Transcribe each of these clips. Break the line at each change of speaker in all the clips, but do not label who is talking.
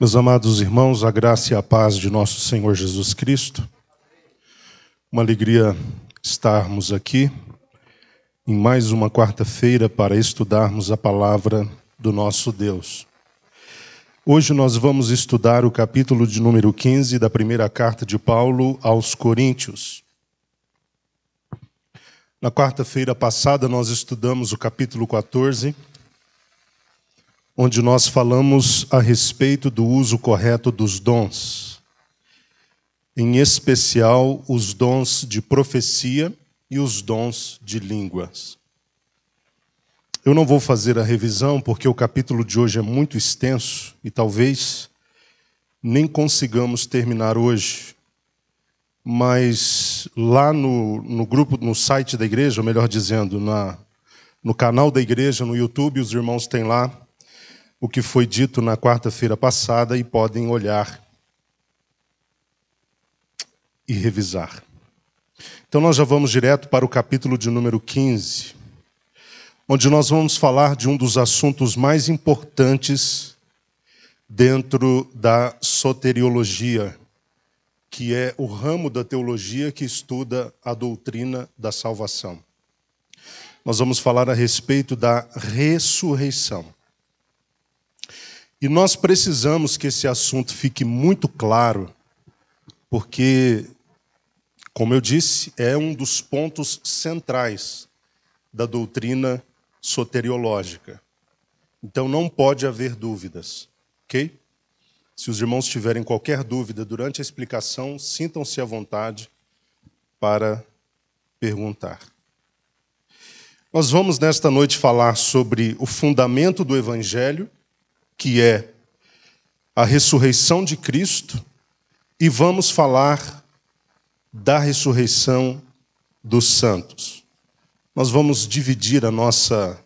Meus amados irmãos, a graça e a paz de nosso Senhor Jesus Cristo. Uma alegria estarmos aqui em mais uma quarta-feira para estudarmos a palavra do nosso Deus. Hoje nós vamos estudar o capítulo de número 15 da primeira carta de Paulo aos Coríntios. Na quarta-feira passada nós estudamos o capítulo 14, onde nós falamos a respeito do uso correto dos dons, em especial os dons de profecia e os dons de línguas. Eu não vou fazer a revisão porque o capítulo de hoje é muito extenso e talvez nem consigamos terminar hoje, mas lá no grupo, no site da igreja, ou melhor dizendo, no canal da igreja, no YouTube, os irmãos têm lá o que foi dito na quarta-feira passada e podem olhar e revisar. Então nós já vamos direto para o capítulo de número 15, onde nós vamos falar de um dos assuntos mais importantes dentro da soteriologia, que é o ramo da teologia que estuda a doutrina da salvação. Nós vamos falar a respeito da ressurreição. E nós precisamos que esse assunto fique muito claro, porque, como eu disse, é um dos pontos centrais da doutrina soteriológica. Então não pode haver dúvidas, ok? Se os irmãos tiverem qualquer dúvida durante a explicação, sintam-se à vontade para perguntar. Nós vamos nesta noite falar sobre o fundamento do Evangelho, que é a ressurreição de Cristo, e vamos falar da ressurreição dos santos. Nós vamos dividir a nossa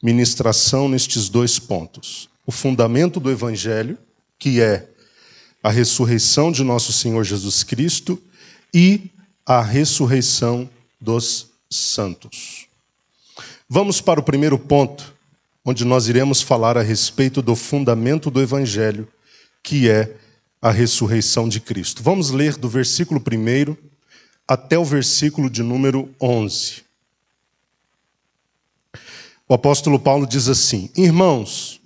ministração nestes dois pontos. O fundamento do Evangelho, que é a ressurreição de nosso Senhor Jesus Cristo, e a ressurreição dos santos. Vamos para o primeiro ponto, onde nós iremos falar a respeito do fundamento do Evangelho, que é a ressurreição de Cristo. Vamos ler do versículo 1 até o versículo de número 11. O apóstolo Paulo diz assim: Irmãos,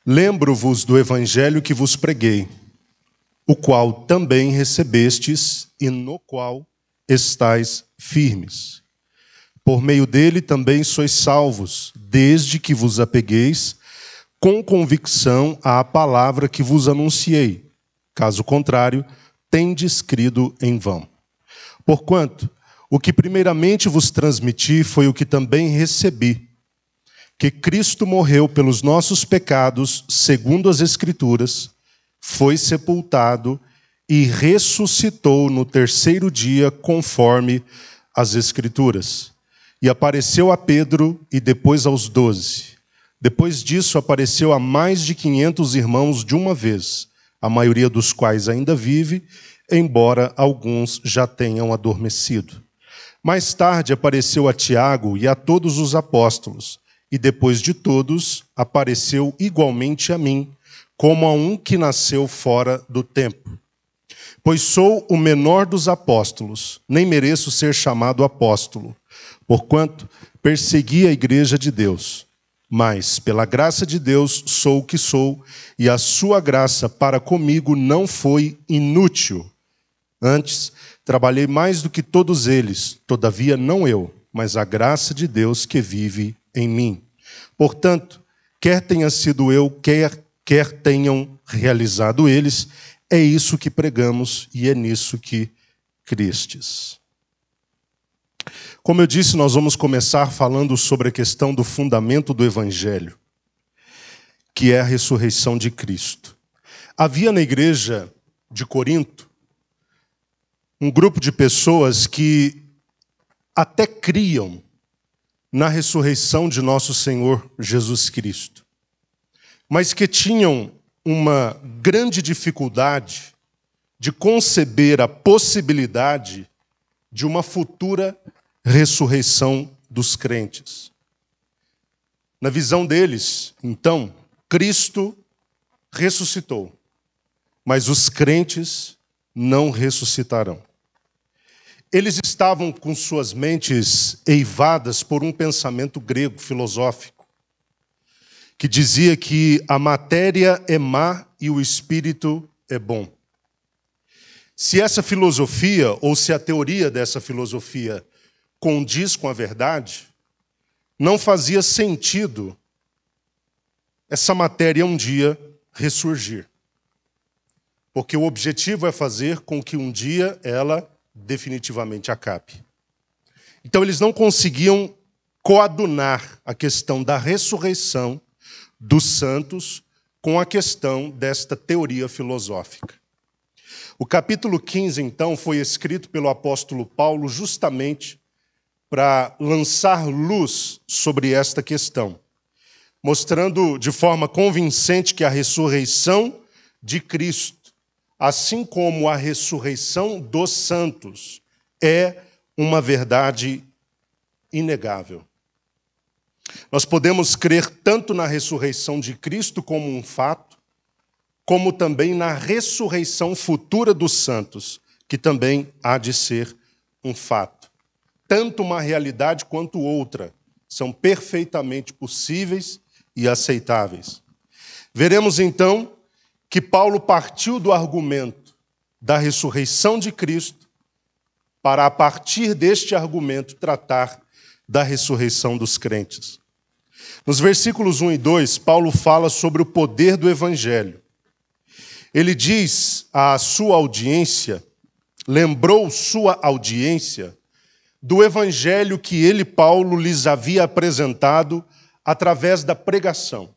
lembro-vos do Evangelho que vos preguei, o qual também recebestes e no qual estáis firmes. Por meio dele também sois salvos, desde que vos apegueis com convicção à palavra que vos anunciei. Caso contrário, tendes crido em vão. Porquanto, o que primeiramente vos transmiti foi o que também recebi, que Cristo morreu pelos nossos pecados, segundo as Escrituras, foi sepultado e ressuscitou no terceiro dia, conforme as Escrituras. E apareceu a Pedro e depois aos 12. Depois disso apareceu a mais de 500 irmãos de uma vez, a maioria dos quais ainda vive, embora alguns já tenham adormecido. Mais tarde apareceu a Tiago e a todos os apóstolos, e depois de todos apareceu igualmente a mim, como a um que nasceu fora do tempo. Pois sou o menor dos apóstolos, nem mereço ser chamado apóstolo, porquanto persegui a igreja de Deus. Mas, pela graça de Deus, sou o que sou, e a sua graça para comigo não foi inútil. Antes, trabalhei mais do que todos eles, todavia não eu, mas a graça de Deus que vive em mim. Portanto, quer tenha sido eu, quer tenham realizado eles, é isso que pregamos e é nisso que crestes. Como eu disse, nós vamos começar falando sobre a questão do fundamento do Evangelho, que é a ressurreição de Cristo. Havia na igreja de Corinto um grupo de pessoas que até criam na ressurreição de nosso Senhor Jesus Cristo, mas que tinham uma grande dificuldade de conceber a possibilidade de uma futura ressurreição dos crentes. Na visão deles, então, Cristo ressuscitou, mas os crentes não ressuscitarão. Eles estavam com suas mentes eivadas por um pensamento grego, filosófico, que dizia que a matéria é má e o espírito é bom. Se essa filosofia, ou se a teoria dessa filosofia condiz com a verdade, não fazia sentido essa matéria um dia ressurgir. Porque o objetivo é fazer com que um dia ela definitivamente acabe. Então eles não conseguiam coadunar a questão da ressurreição dos santos com a questão desta teoria filosófica. O capítulo 15, então, foi escrito pelo apóstolo Paulo justamente para lançar luz sobre esta questão, mostrando de forma convincente que a ressurreição de Cristo, assim como a ressurreição dos santos, é uma verdade inegável. Nós podemos crer tanto na ressurreição de Cristo como um fato, como também na ressurreição futura dos santos, que também há de ser um fato. Tanto uma realidade quanto outra são perfeitamente possíveis e aceitáveis. Veremos então que Paulo partiu do argumento da ressurreição de Cristo para, a partir deste argumento, tratar da ressurreição dos crentes. Nos versículos 1 e 2, Paulo fala sobre o poder do Evangelho. Ele diz à sua audiência, lembrou sua audiência do Evangelho que ele, Paulo, lhes havia apresentado através da pregação.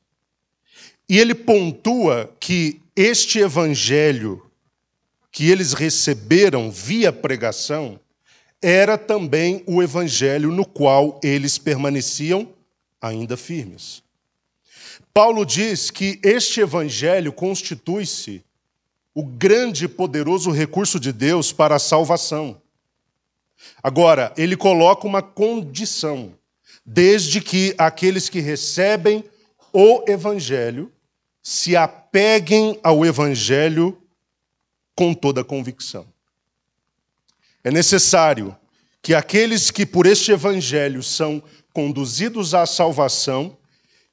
E ele pontua que este Evangelho que eles receberam via pregação era também o Evangelho no qual eles permaneciam ainda firmes. Paulo diz que este Evangelho constitui-se o grande e poderoso recurso de Deus para a salvação. Agora, ele coloca uma condição, desde que aqueles que recebem o Evangelho se apeguem ao Evangelho com toda a convicção. É necessário que aqueles que por este Evangelho são conduzidos à salvação,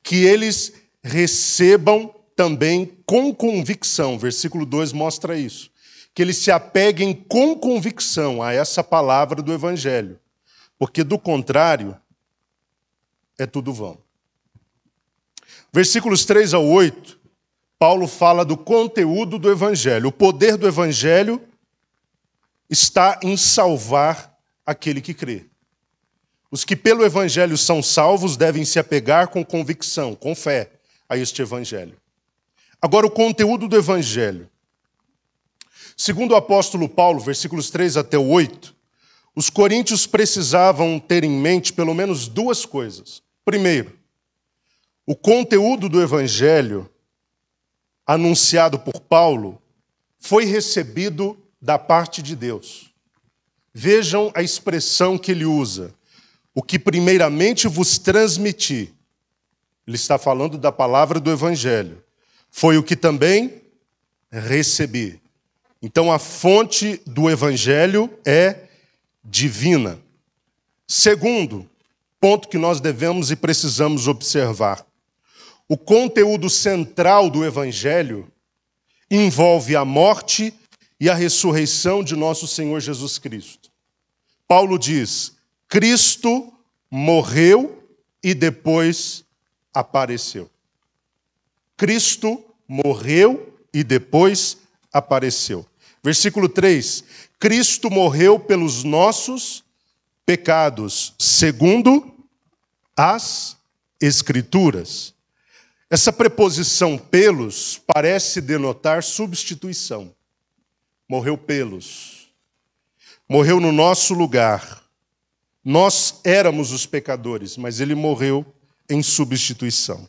que eles recebam também com convicção. Versículo 2 mostra isso. Que eles se apeguem com convicção a essa palavra do Evangelho. Porque, do contrário, é tudo vão. Versículos 3 ao 8, Paulo fala do conteúdo do Evangelho. O poder do Evangelho está em salvar aquele que crê. Os que pelo Evangelho são salvos devem se apegar com convicção, com fé, a este Evangelho. Agora, o conteúdo do Evangelho. Segundo o apóstolo Paulo, versículos 3 até 8, os coríntios precisavam ter em mente pelo menos duas coisas. Primeiro, o conteúdo do Evangelho anunciado por Paulo foi recebido da parte de Deus. Vejam a expressão que ele usa. O que primeiramente vos transmiti. Ele está falando da palavra do Evangelho. Foi o que também recebi. Então, a fonte do Evangelho é divina. Segundo, ponto que nós devemos e precisamos observar. O conteúdo central do Evangelho envolve a morte e a ressurreição de nosso Senhor Jesus Cristo. Paulo diz, Cristo morreu e depois apareceu. Cristo morreu e depois apareceu. Versículo 3. Cristo morreu pelos nossos pecados, segundo as Escrituras. Essa preposição pelos parece denotar substituição. Morreu pelos. Morreu no nosso lugar. Nós éramos os pecadores, mas ele morreu em substituição.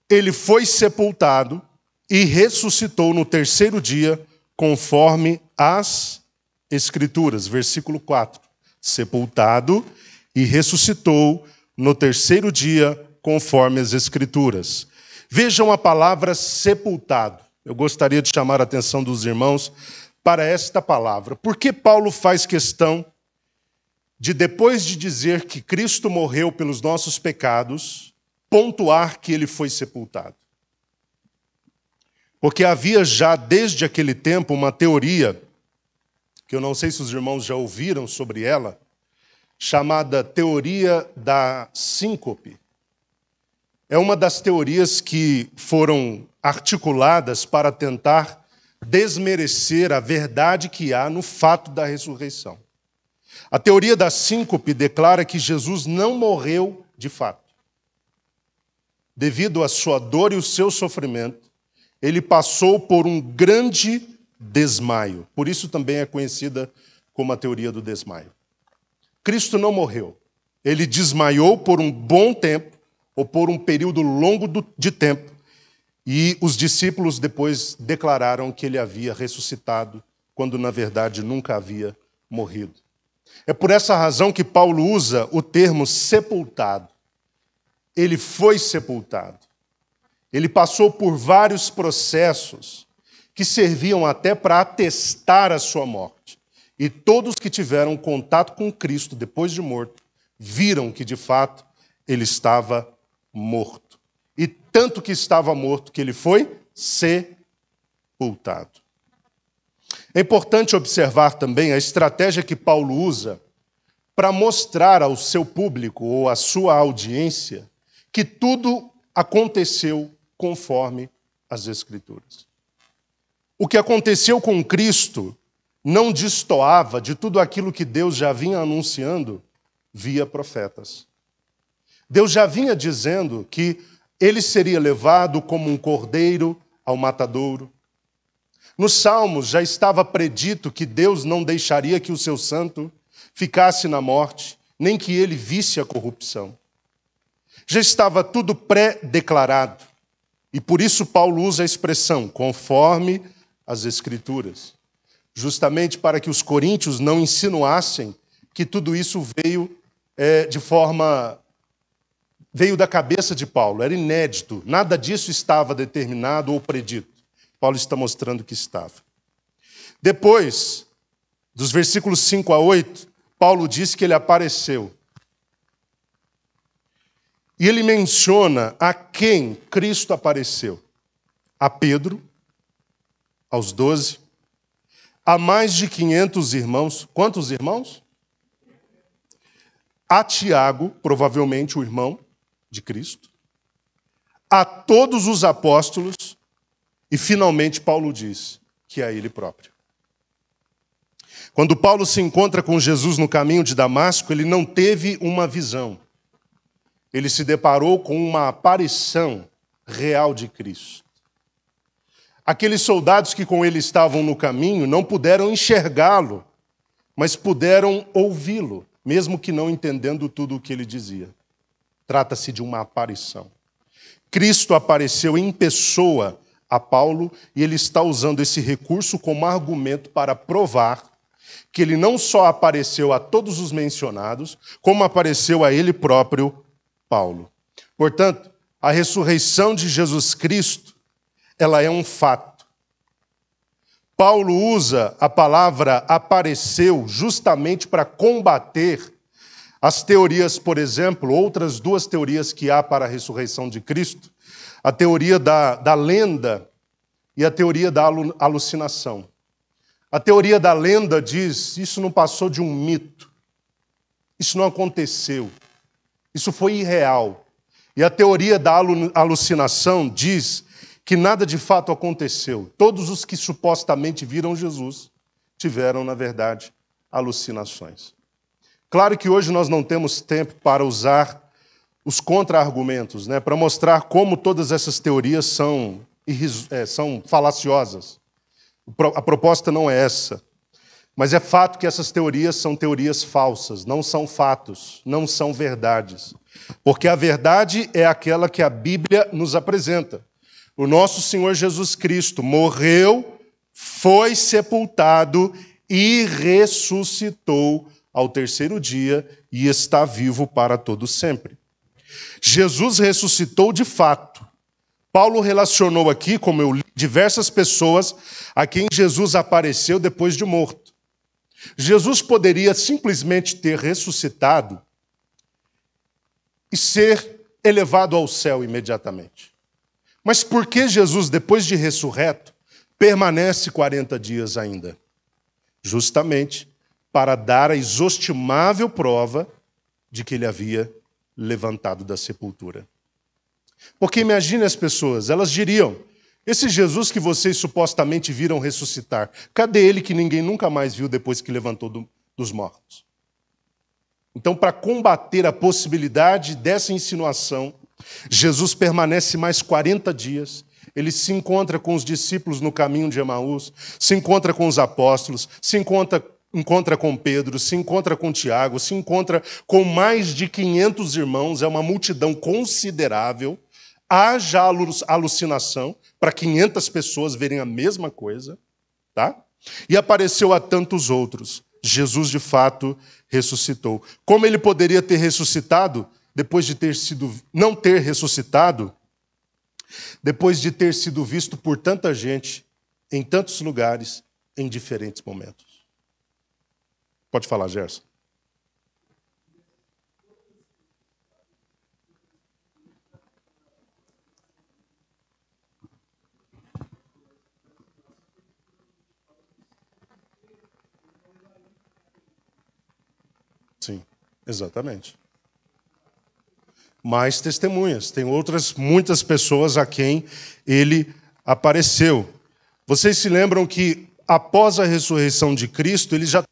Ele foi sepultado e ressuscitou no terceiro dia, conforme as Escrituras. Versículo 4. Sepultado e ressuscitou no terceiro dia, conforme as Escrituras. Vejam a palavra sepultado. Eu gostaria de chamar a atenção dos irmãos para esta palavra. Por que Paulo faz questão de, depois de dizer que Cristo morreu pelos nossos pecados, pontuar que ele foi sepultado? Porque havia já desde aquele tempo uma teoria, que eu não sei se os irmãos já ouviram sobre ela, chamada teoria da síncope. É uma das teorias que foram articuladas para tentar desmerecer a verdade que há no fato da ressurreição. A teoria da síncope declara que Jesus não morreu de fato. Devido à sua dor e o seu sofrimento, ele passou por um grande desmaio. Por isso também é conhecida como a teoria do desmaio. Cristo não morreu. Ele desmaiou por um bom tempo, ou por um período longo de tempo, e os discípulos depois declararam que ele havia ressuscitado, quando na verdade nunca havia morrido. É por essa razão que Paulo usa o termo sepultado. Ele foi sepultado. Ele passou por vários processos que serviam até para atestar a sua morte. E todos que tiveram contato com Cristo depois de morto, viram que de fato ele estava morto. E tanto que estava morto que ele foi sepultado. É importante observar também a estratégia que Paulo usa para mostrar ao seu público ou à sua audiência que tudo aconteceu conforme as Escrituras. O que aconteceu com Cristo não destoava de tudo aquilo que Deus já vinha anunciando via profetas. Deus já vinha dizendo que ele seria levado como um cordeiro ao matadouro. Nos Salmos já estava predito que Deus não deixaria que o seu santo ficasse na morte, nem que ele visse a corrupção. Já estava tudo pré-declarado. E por isso Paulo usa a expressão, conforme as Escrituras, justamente para que os coríntios não insinuassem que tudo isso veio da cabeça de Paulo, era inédito, nada disso estava determinado ou predito. Paulo está mostrando que estava. Depois, dos versículos 5 a 8, Paulo diz que ele apareceu. E ele menciona a quem Cristo apareceu. A Pedro, aos 12, a mais de 500 irmãos. Quantos irmãos? A Tiago, provavelmente o irmão de Cristo, a todos os apóstolos, e finalmente Paulo diz que é a ele próprio. Quando Paulo se encontra com Jesus no caminho de Damasco, ele não teve uma visão. Ele se deparou com uma aparição real de Cristo. Aqueles soldados que com ele estavam no caminho não puderam enxergá-lo, mas puderam ouvi-lo, mesmo que não entendendo tudo o que ele dizia. Trata-se de uma aparição. Cristo apareceu em pessoa a Paulo e ele está usando esse recurso como argumento para provar que ele não só apareceu a todos os mencionados, como apareceu a ele próprio, Paulo. Portanto, a ressurreição de Jesus Cristo, ela é um fato. Paulo usa a palavra apareceu justamente para combater as teorias, por exemplo, outras duas teorias que há para a ressurreição de Cristo, a teoria da lenda e a teoria da alucinação. A teoria da lenda diz, isso não passou de um mito, isso não aconteceu, isso foi irreal. E a teoria da alucinação diz que nada de fato aconteceu. Todos os que supostamente viram Jesus tiveram, na verdade, alucinações. Claro que hoje nós não temos tempo para usar os contra-argumentos, para mostrar como todas essas teorias são falaciosas. A proposta não é essa. Mas é fato que essas teorias são teorias falsas, não são fatos, não são verdades. Porque a verdade é aquela que a Bíblia nos apresenta. O nosso Senhor Jesus Cristo morreu, foi sepultado e ressuscitou ao terceiro dia e está vivo para todo sempre. Jesus ressuscitou de fato. Paulo relacionou aqui, como eu li, diversas pessoas a quem Jesus apareceu depois de morto. Jesus poderia simplesmente ter ressuscitado e ser elevado ao céu imediatamente. Mas por que Jesus, depois de ressurreto, permanece 40 dias ainda? Justamente para dar a inestimável prova de que ele havia levantado da sepultura. Porque imagine as pessoas, elas diriam: esse Jesus que vocês supostamente viram ressuscitar, cadê ele que ninguém nunca mais viu depois que levantou dos mortos? Então, para combater a possibilidade dessa insinuação, Jesus permanece mais 40 dias. Ele se encontra com os discípulos no caminho de Emaús, se encontra com os apóstolos, se encontra com Pedro, se encontra com Tiago, se encontra com mais de 500 irmãos, é uma multidão considerável. Haja alucinação para 500 pessoas verem a mesma coisa, tá? E apareceu a tantos outros. Jesus, de fato, ressuscitou. Como ele poderia ter ressuscitado depois de não ter ressuscitado, depois de ter sido visto por tanta gente, em tantos lugares, em diferentes momentos? Pode falar, Gerson. Sim, exatamente. Mais testemunhas. Tem muitas pessoas a quem ele apareceu. Vocês se lembram que após a ressurreição de Cristo, ele já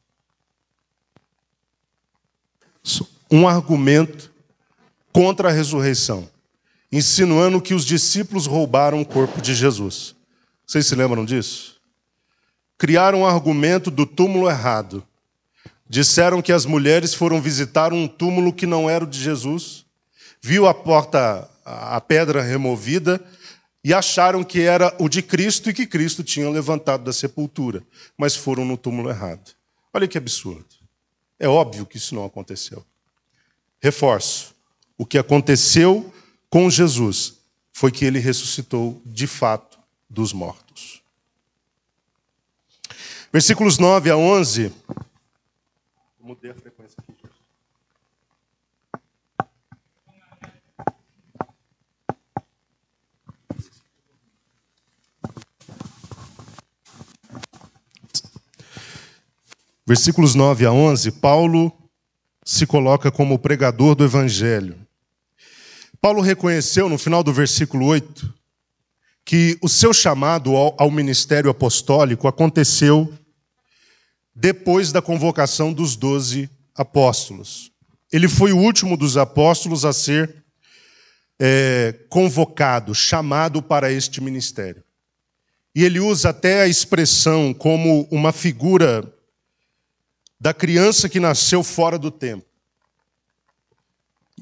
um argumento contra a ressurreição, insinuando que os discípulos roubaram o corpo de Jesus. Vocês se lembram disso? Criaram um argumento do túmulo errado. Disseram que as mulheres foram visitar um túmulo que não era o de Jesus, viu a pedra removida e acharam que era o de Cristo e que Cristo tinha levantado da sepultura, mas foram no túmulo errado. Olha que absurdo. É óbvio que isso não aconteceu. Reforço, o que aconteceu com Jesus foi que ele ressuscitou de fato dos mortos. Versículos 9 a 11... Mudei a frequência aqui. Versículos 9 a 11, Paulo se coloca como pregador do Evangelho. Paulo reconheceu, no final do versículo 8, que o seu chamado ao ministério apostólico aconteceu depois da convocação dos 12 apóstolos. Ele foi o último dos apóstolos a ser convocado, chamado para este ministério. E ele usa até a expressão como uma figura da criança que nasceu fora do tempo,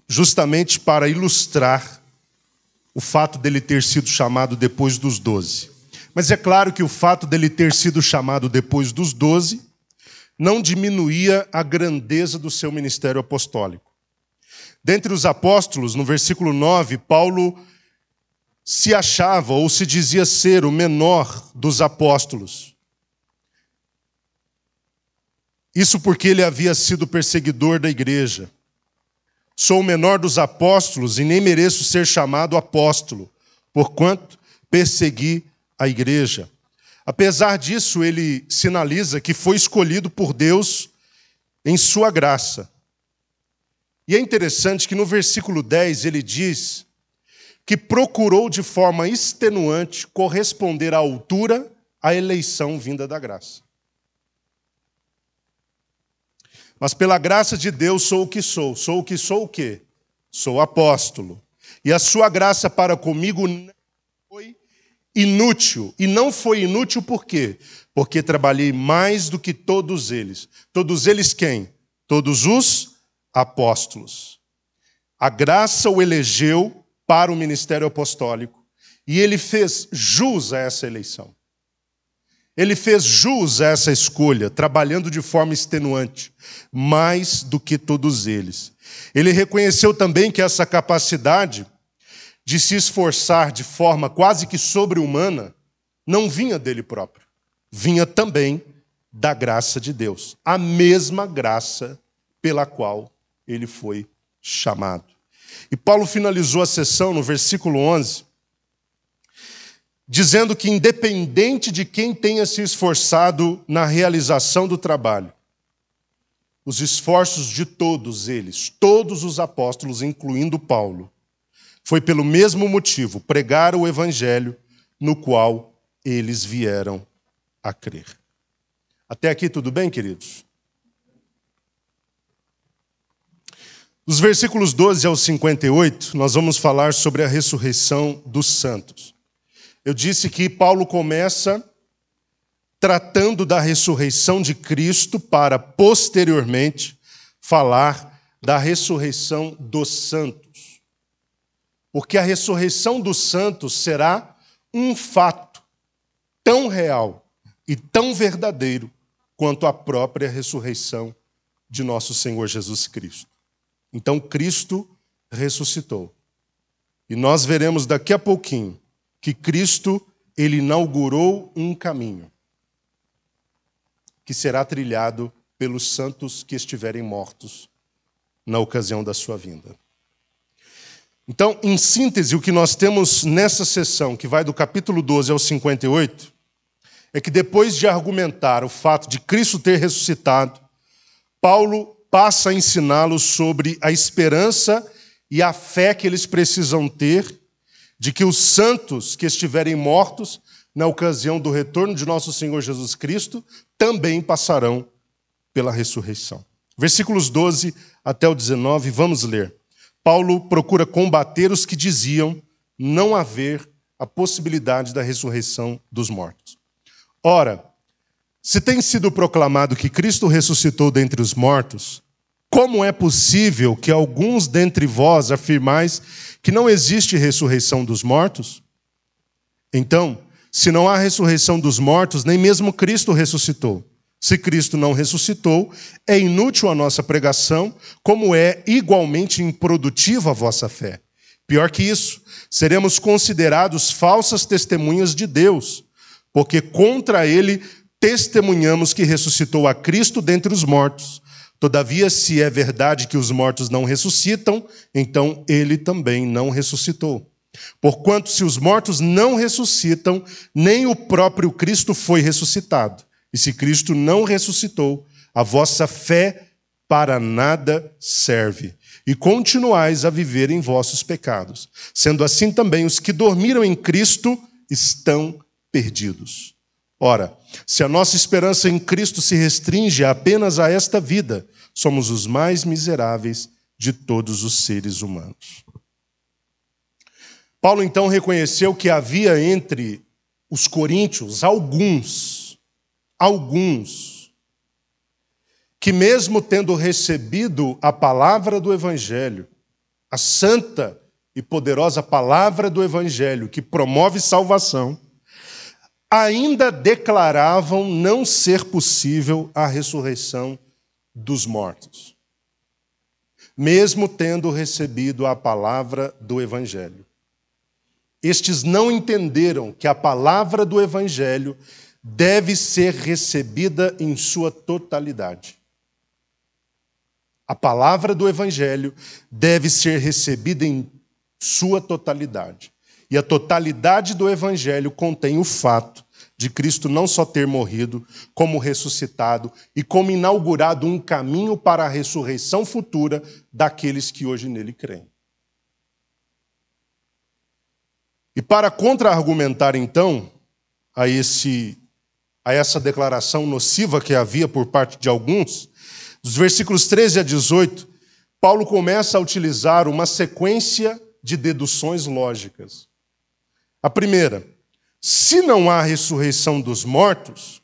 justamente para ilustrar o fato dele ter sido chamado depois dos 12. Mas é claro que o fato dele ter sido chamado depois dos 12 não diminuía a grandeza do seu ministério apostólico. Dentre os apóstolos, no versículo 9, Paulo se achava ou se dizia ser o menor dos apóstolos. Isso porque ele havia sido perseguidor da igreja. Sou o menor dos apóstolos e nem mereço ser chamado apóstolo, porquanto persegui a igreja. Apesar disso, ele sinaliza que foi escolhido por Deus em sua graça. E é interessante que no versículo 10 ele diz que procurou de forma extenuante corresponder à altura à eleição vinda da graça. Mas pela graça de Deus sou o que sou. Sou o que sou o quê? Sou apóstolo. E a sua graça para comigo não foi inútil. E não foi inútil por quê? Porque trabalhei mais do que todos eles. Todos eles quem? Todos os apóstolos. A graça o elegeu para o ministério apostólico. E ele fez jus a essa eleição. Ele fez jus a essa escolha, trabalhando de forma extenuante, mais do que todos eles. Ele reconheceu também que essa capacidade de se esforçar de forma quase que sobre-humana, não vinha dele próprio. Vinha também da graça de Deus. A mesma graça pela qual ele foi chamado. E Paulo finalizou a sessão no versículo 11, dizendo que independente de quem tenha se esforçado na realização do trabalho, os esforços de todos eles, todos os apóstolos, incluindo Paulo, foi pelo mesmo motivo, pregar o evangelho no qual eles vieram a crer. Até aqui tudo bem, queridos? Dos versículos 12 ao 58, nós vamos falar sobre a ressurreição dos santos. Eu disse que Paulo começa tratando da ressurreição de Cristo para, posteriormente, falar da ressurreição dos santos. Porque a ressurreição dos santos será um fato tão real e tão verdadeiro quanto a própria ressurreição de nosso Senhor Jesus Cristo. Então, Cristo ressuscitou. E nós veremos daqui a pouquinho que Cristo, ele inaugurou um caminho que será trilhado pelos santos que estiverem mortos na ocasião da sua vinda. Então, em síntese, o que nós temos nessa sessão, que vai do capítulo 12 ao 58, é que depois de argumentar o fato de Cristo ter ressuscitado, Paulo passa a ensiná-los sobre a esperança e a fé que eles precisam ter de que os santos que estiverem mortos na ocasião do retorno de nosso Senhor Jesus Cristo também passarão pela ressurreição. Versículos 12 até o 19, vamos ler. Paulo procura combater os que diziam não haver a possibilidade da ressurreição dos mortos. Ora, se tem sido proclamado que Cristo ressuscitou dentre os mortos, como é possível que alguns dentre vós afirmais que não existe ressurreição dos mortos? Então, se não há ressurreição dos mortos, nem mesmo Cristo ressuscitou. Se Cristo não ressuscitou, é inútil a nossa pregação, como é igualmente improdutiva a vossa fé. Pior que isso, seremos considerados falsas testemunhas de Deus, porque contra ele testemunhamos que ressuscitou a Cristo dentre os mortos. Todavia, se é verdade que os mortos não ressuscitam, então ele também não ressuscitou. Porquanto, se os mortos não ressuscitam, nem o próprio Cristo foi ressuscitado. E se Cristo não ressuscitou, a vossa fé para nada serve. E continuais a viver em vossos pecados. Sendo assim também, os que dormiram em Cristo estão perdidos. Ora, se a nossa esperança em Cristo se restringe apenas a esta vida, somos os mais miseráveis de todos os seres humanos. Paulo, então, reconheceu que havia entre os coríntios alguns, que mesmo tendo recebido a palavra do Evangelho, a santa e poderosa palavra do Evangelho, que promove salvação, ainda declaravam não ser possível a ressurreição dos mortos, mesmo tendo recebido a palavra do Evangelho. Estes não entenderam que a palavra do Evangelho deve ser recebida em sua totalidade. A palavra do Evangelho deve ser recebida em sua totalidade. E a totalidade do Evangelho contém o fato de Cristo não só ter morrido, como ressuscitado e como inaugurado um caminho para a ressurreição futura daqueles que hoje nele creem. E para contra-argumentar, então, a essa declaração nociva que havia por parte de alguns, dos versículos 13 a 18, Paulo começa a utilizar uma sequência de deduções lógicas. A primeira, se não há ressurreição dos mortos,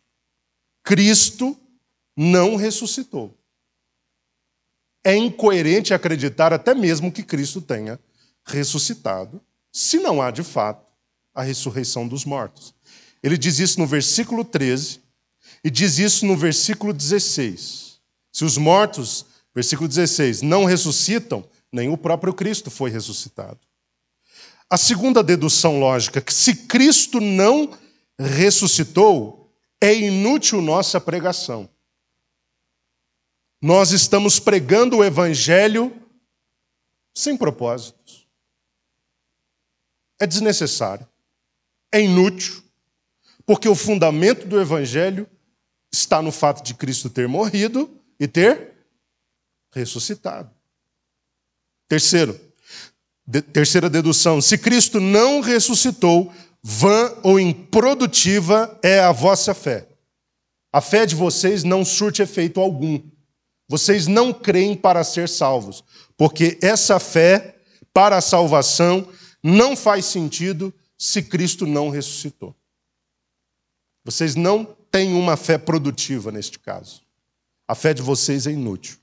Cristo não ressuscitou. É incoerente acreditar até mesmo que Cristo tenha ressuscitado, se não há, de fato, a ressurreição dos mortos. Ele diz isso no versículo 13 e diz isso no versículo 16. Se os mortos, versículo 16, não ressuscitam, nem o próprio Cristo foi ressuscitado. A segunda dedução lógica, que se Cristo não ressuscitou, é inútil nossa pregação. Nós estamos pregando o evangelho sem propósitos. É desnecessário. É inútil. Porque o fundamento do evangelho está no fato de Cristo ter morrido e ter ressuscitado. Terceira dedução. Se Cristo não ressuscitou, vã ou improdutiva é a vossa fé. A fé de vocês não surte efeito algum. Vocês não creem para ser salvos, porque essa fé para a salvação não faz sentido se Cristo não ressuscitou. Vocês não têm uma fé produtiva neste caso. A fé de vocês é inútil.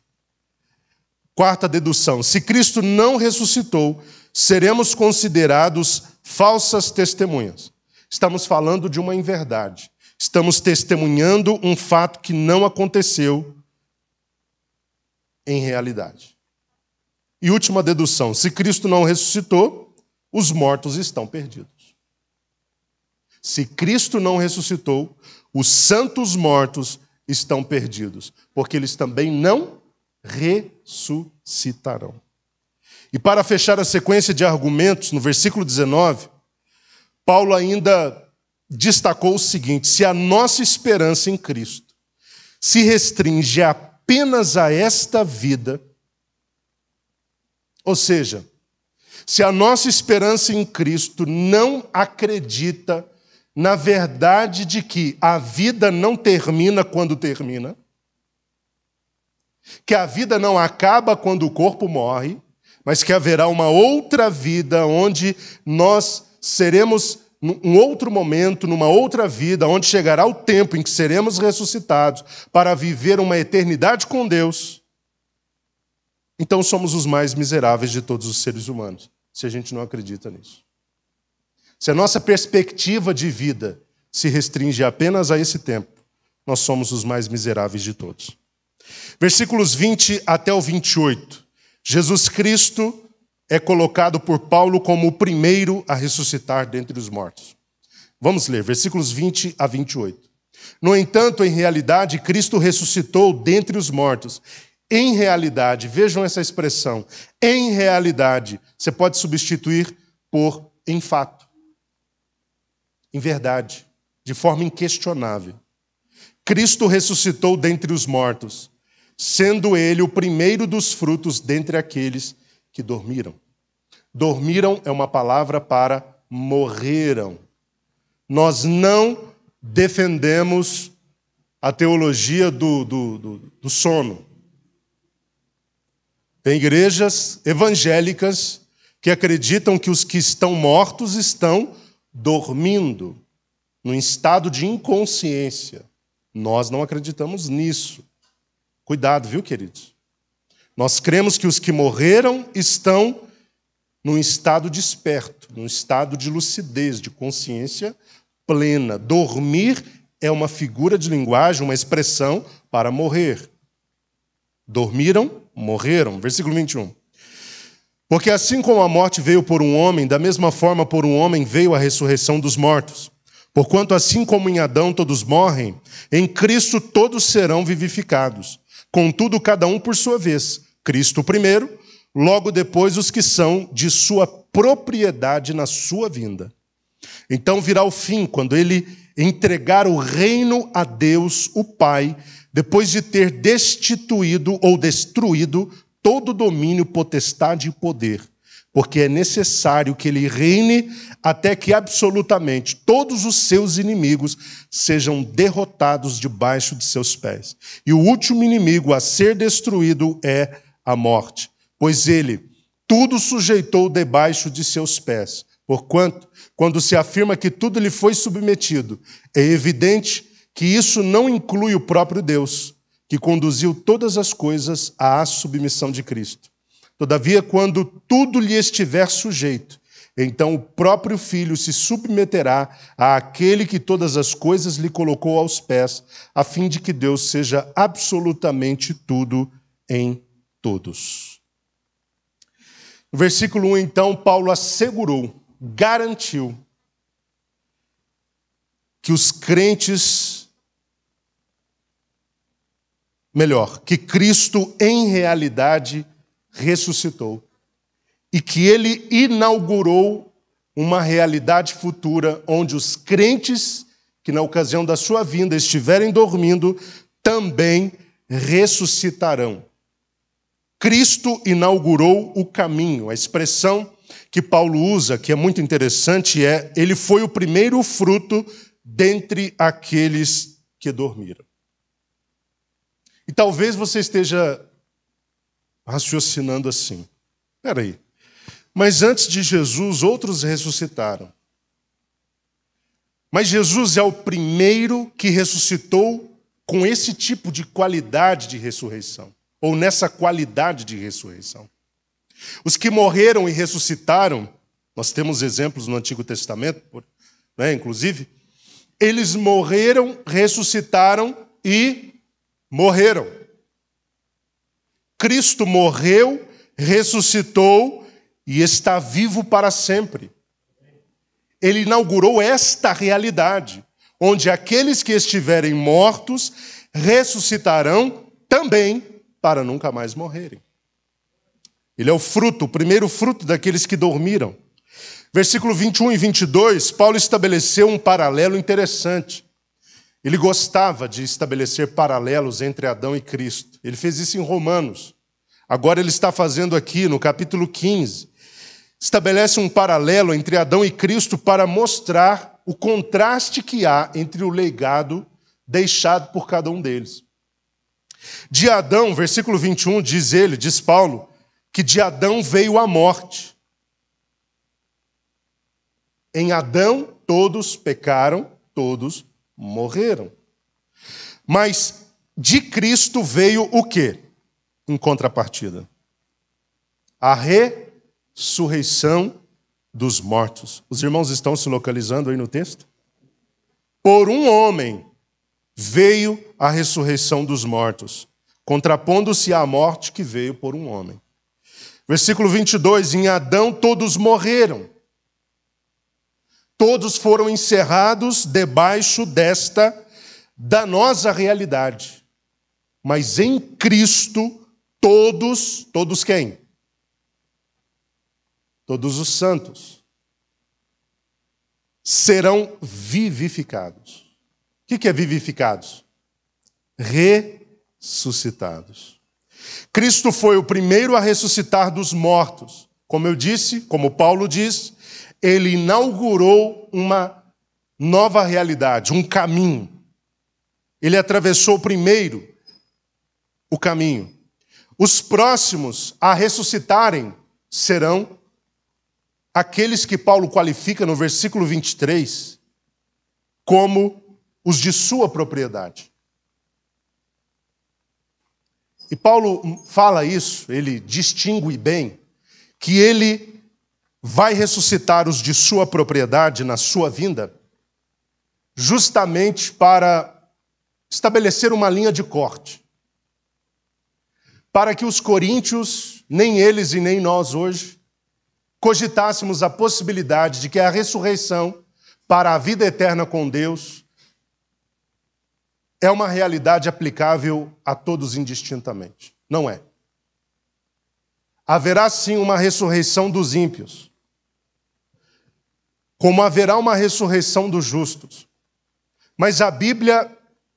Quarta dedução. Se Cristo não ressuscitou, seremos considerados falsas testemunhas. Estamos falando de uma inverdade. Estamos testemunhando um fato que não aconteceu em realidade. E última dedução. Se Cristo não ressuscitou, os mortos estão perdidos. Se Cristo não ressuscitou, os santos mortos estão perdidos, porque eles também não ressuscitarão. E para fechar a sequência de argumentos, no versículo 19, Paulo ainda destacou o seguinte: se a nossa esperança em Cristo se restringe apenas a esta vida, ou seja, se a nossa esperança em Cristo não acredita na verdade de que a vida não termina quando termina, que a vida não acaba quando o corpo morre, mas que haverá uma outra vida onde nós seremos, num outro momento, numa outra vida, onde chegará o tempo em que seremos ressuscitados para viver uma eternidade com Deus, então somos os mais miseráveis de todos os seres humanos, se a gente não acredita nisso. Se a nossa perspectiva de vida se restringe apenas a esse tempo, nós somos os mais miseráveis de todos. Versículos 20 até o 28. Jesus Cristo é colocado por Paulo como o primeiro a ressuscitar dentre os mortos. Vamos ler, versículos 20 a 28. No entanto, em realidade, Cristo ressuscitou dentre os mortos. Em realidade, vejam essa expressão, em realidade, você pode substituir por em fato. Em verdade, de forma inquestionável. Cristo ressuscitou dentre os mortos, sendo ele o primeiro dos frutos dentre aqueles que dormiram. Dormiram é uma palavra para morreram. Nós não defendemos a teologia do sono. Tem igrejas evangélicas que acreditam que os que estão mortos estão dormindo, num estado de inconsciência. Nós não acreditamos nisso. Cuidado, viu, queridos? Nós cremos que os que morreram estão num estado desperto, num estado de lucidez, de consciência plena. Dormir é uma figura de linguagem, uma expressão para morrer. Dormiram, morreram. Versículo 21. Porque assim como a morte veio por um homem, da mesma forma por um homem veio a ressurreição dos mortos. Porquanto assim como em Adão todos morrem, em Cristo todos serão vivificados. Contudo, cada um por sua vez. Cristo primeiro, logo depois os que são de sua propriedade na sua vinda. Então virá o fim, quando ele entregar o reino a Deus, o Pai, depois de ter destituído ou destruído todo domínio, potestade e poder, porque é necessário que ele reine até que absolutamente todos os seus inimigos sejam derrotados debaixo de seus pés. E o último inimigo a ser destruído é a morte, pois ele tudo sujeitou debaixo de seus pés. Porquanto, quando se afirma que tudo lhe foi submetido, é evidente que isso não inclui o próprio Deus, que conduziu todas as coisas à submissão de Cristo. Todavia, quando tudo lhe estiver sujeito, então o próprio Filho se submeterá àquele que todas as coisas lhe colocou aos pés, a fim de que Deus seja absolutamente tudo em todos. No versículo 1, então, Paulo assegurou garantiu que os crentes, que Cristo em realidade ressuscitou e que ele inaugurou uma realidade futura onde os crentes que na ocasião da sua vinda estiverem dormindo também ressuscitarão. Cristo inaugurou o caminho. A expressão que Paulo usa, que é muito interessante, é: ele foi o primeiro fruto dentre aqueles que dormiram. E talvez você esteja raciocinando assim: espera aí, mas antes de Jesus outros ressuscitaram. Mas Jesus é o primeiro que ressuscitou com esse tipo de qualidade de ressurreição, ou nessa qualidade de ressurreição. Os que morreram e ressuscitaram, nós temos exemplos no Antigo Testamento, inclusive, eles morreram, ressuscitaram e morreram. Cristo morreu, ressuscitou e está vivo para sempre. Ele inaugurou esta realidade, onde aqueles que estiverem mortos ressuscitarão também para nunca mais morrerem. Ele é o fruto, o primeiro fruto daqueles que dormiram. Versículo 21 e 22, Paulo estabeleceu um paralelo interessante. Ele gostava de estabelecer paralelos entre Adão e Cristo. Ele fez isso em Romanos. Agora ele está fazendo aqui no capítulo 15. Estabelece um paralelo entre Adão e Cristo para mostrar o contraste que há entre o legado deixado por cada um deles. De Adão, versículo 21, diz Paulo, que de Adão veio a morte. Em Adão todos pecaram, todos morreram. Mas de Cristo veio o quê? Em contrapartida, a ressurreição dos mortos. Os irmãos estão se localizando aí no texto? Por um homem veio a ressurreição dos mortos, contrapondo-se à morte que veio por um homem. Versículo 22, em Adão todos morreram. Todos foram encerrados debaixo desta danosa realidade. Mas em Cristo, todos quem? Todos os santos serão vivificados. O que é vivificados? Ressuscitados. Cristo foi o primeiro a ressuscitar dos mortos. Como eu disse, como Paulo diz, ele inaugurou uma nova realidade, um caminho. Ele atravessou primeiro o caminho. Os próximos a ressuscitarem serão aqueles que Paulo qualifica no versículo 23 como os de sua propriedade. E Paulo fala isso, ele distingue bem, que ele vai ressuscitar os de sua propriedade na sua vinda, justamente para estabelecer uma linha de corte, para que os coríntios, nem eles e nem nós hoje, cogitássemos a possibilidade de que a ressurreição para a vida eterna com Deus é uma realidade aplicável a todos indistintamente. Não é. Haverá sim uma ressurreição dos ímpios, como haverá uma ressurreição dos justos. Mas a Bíblia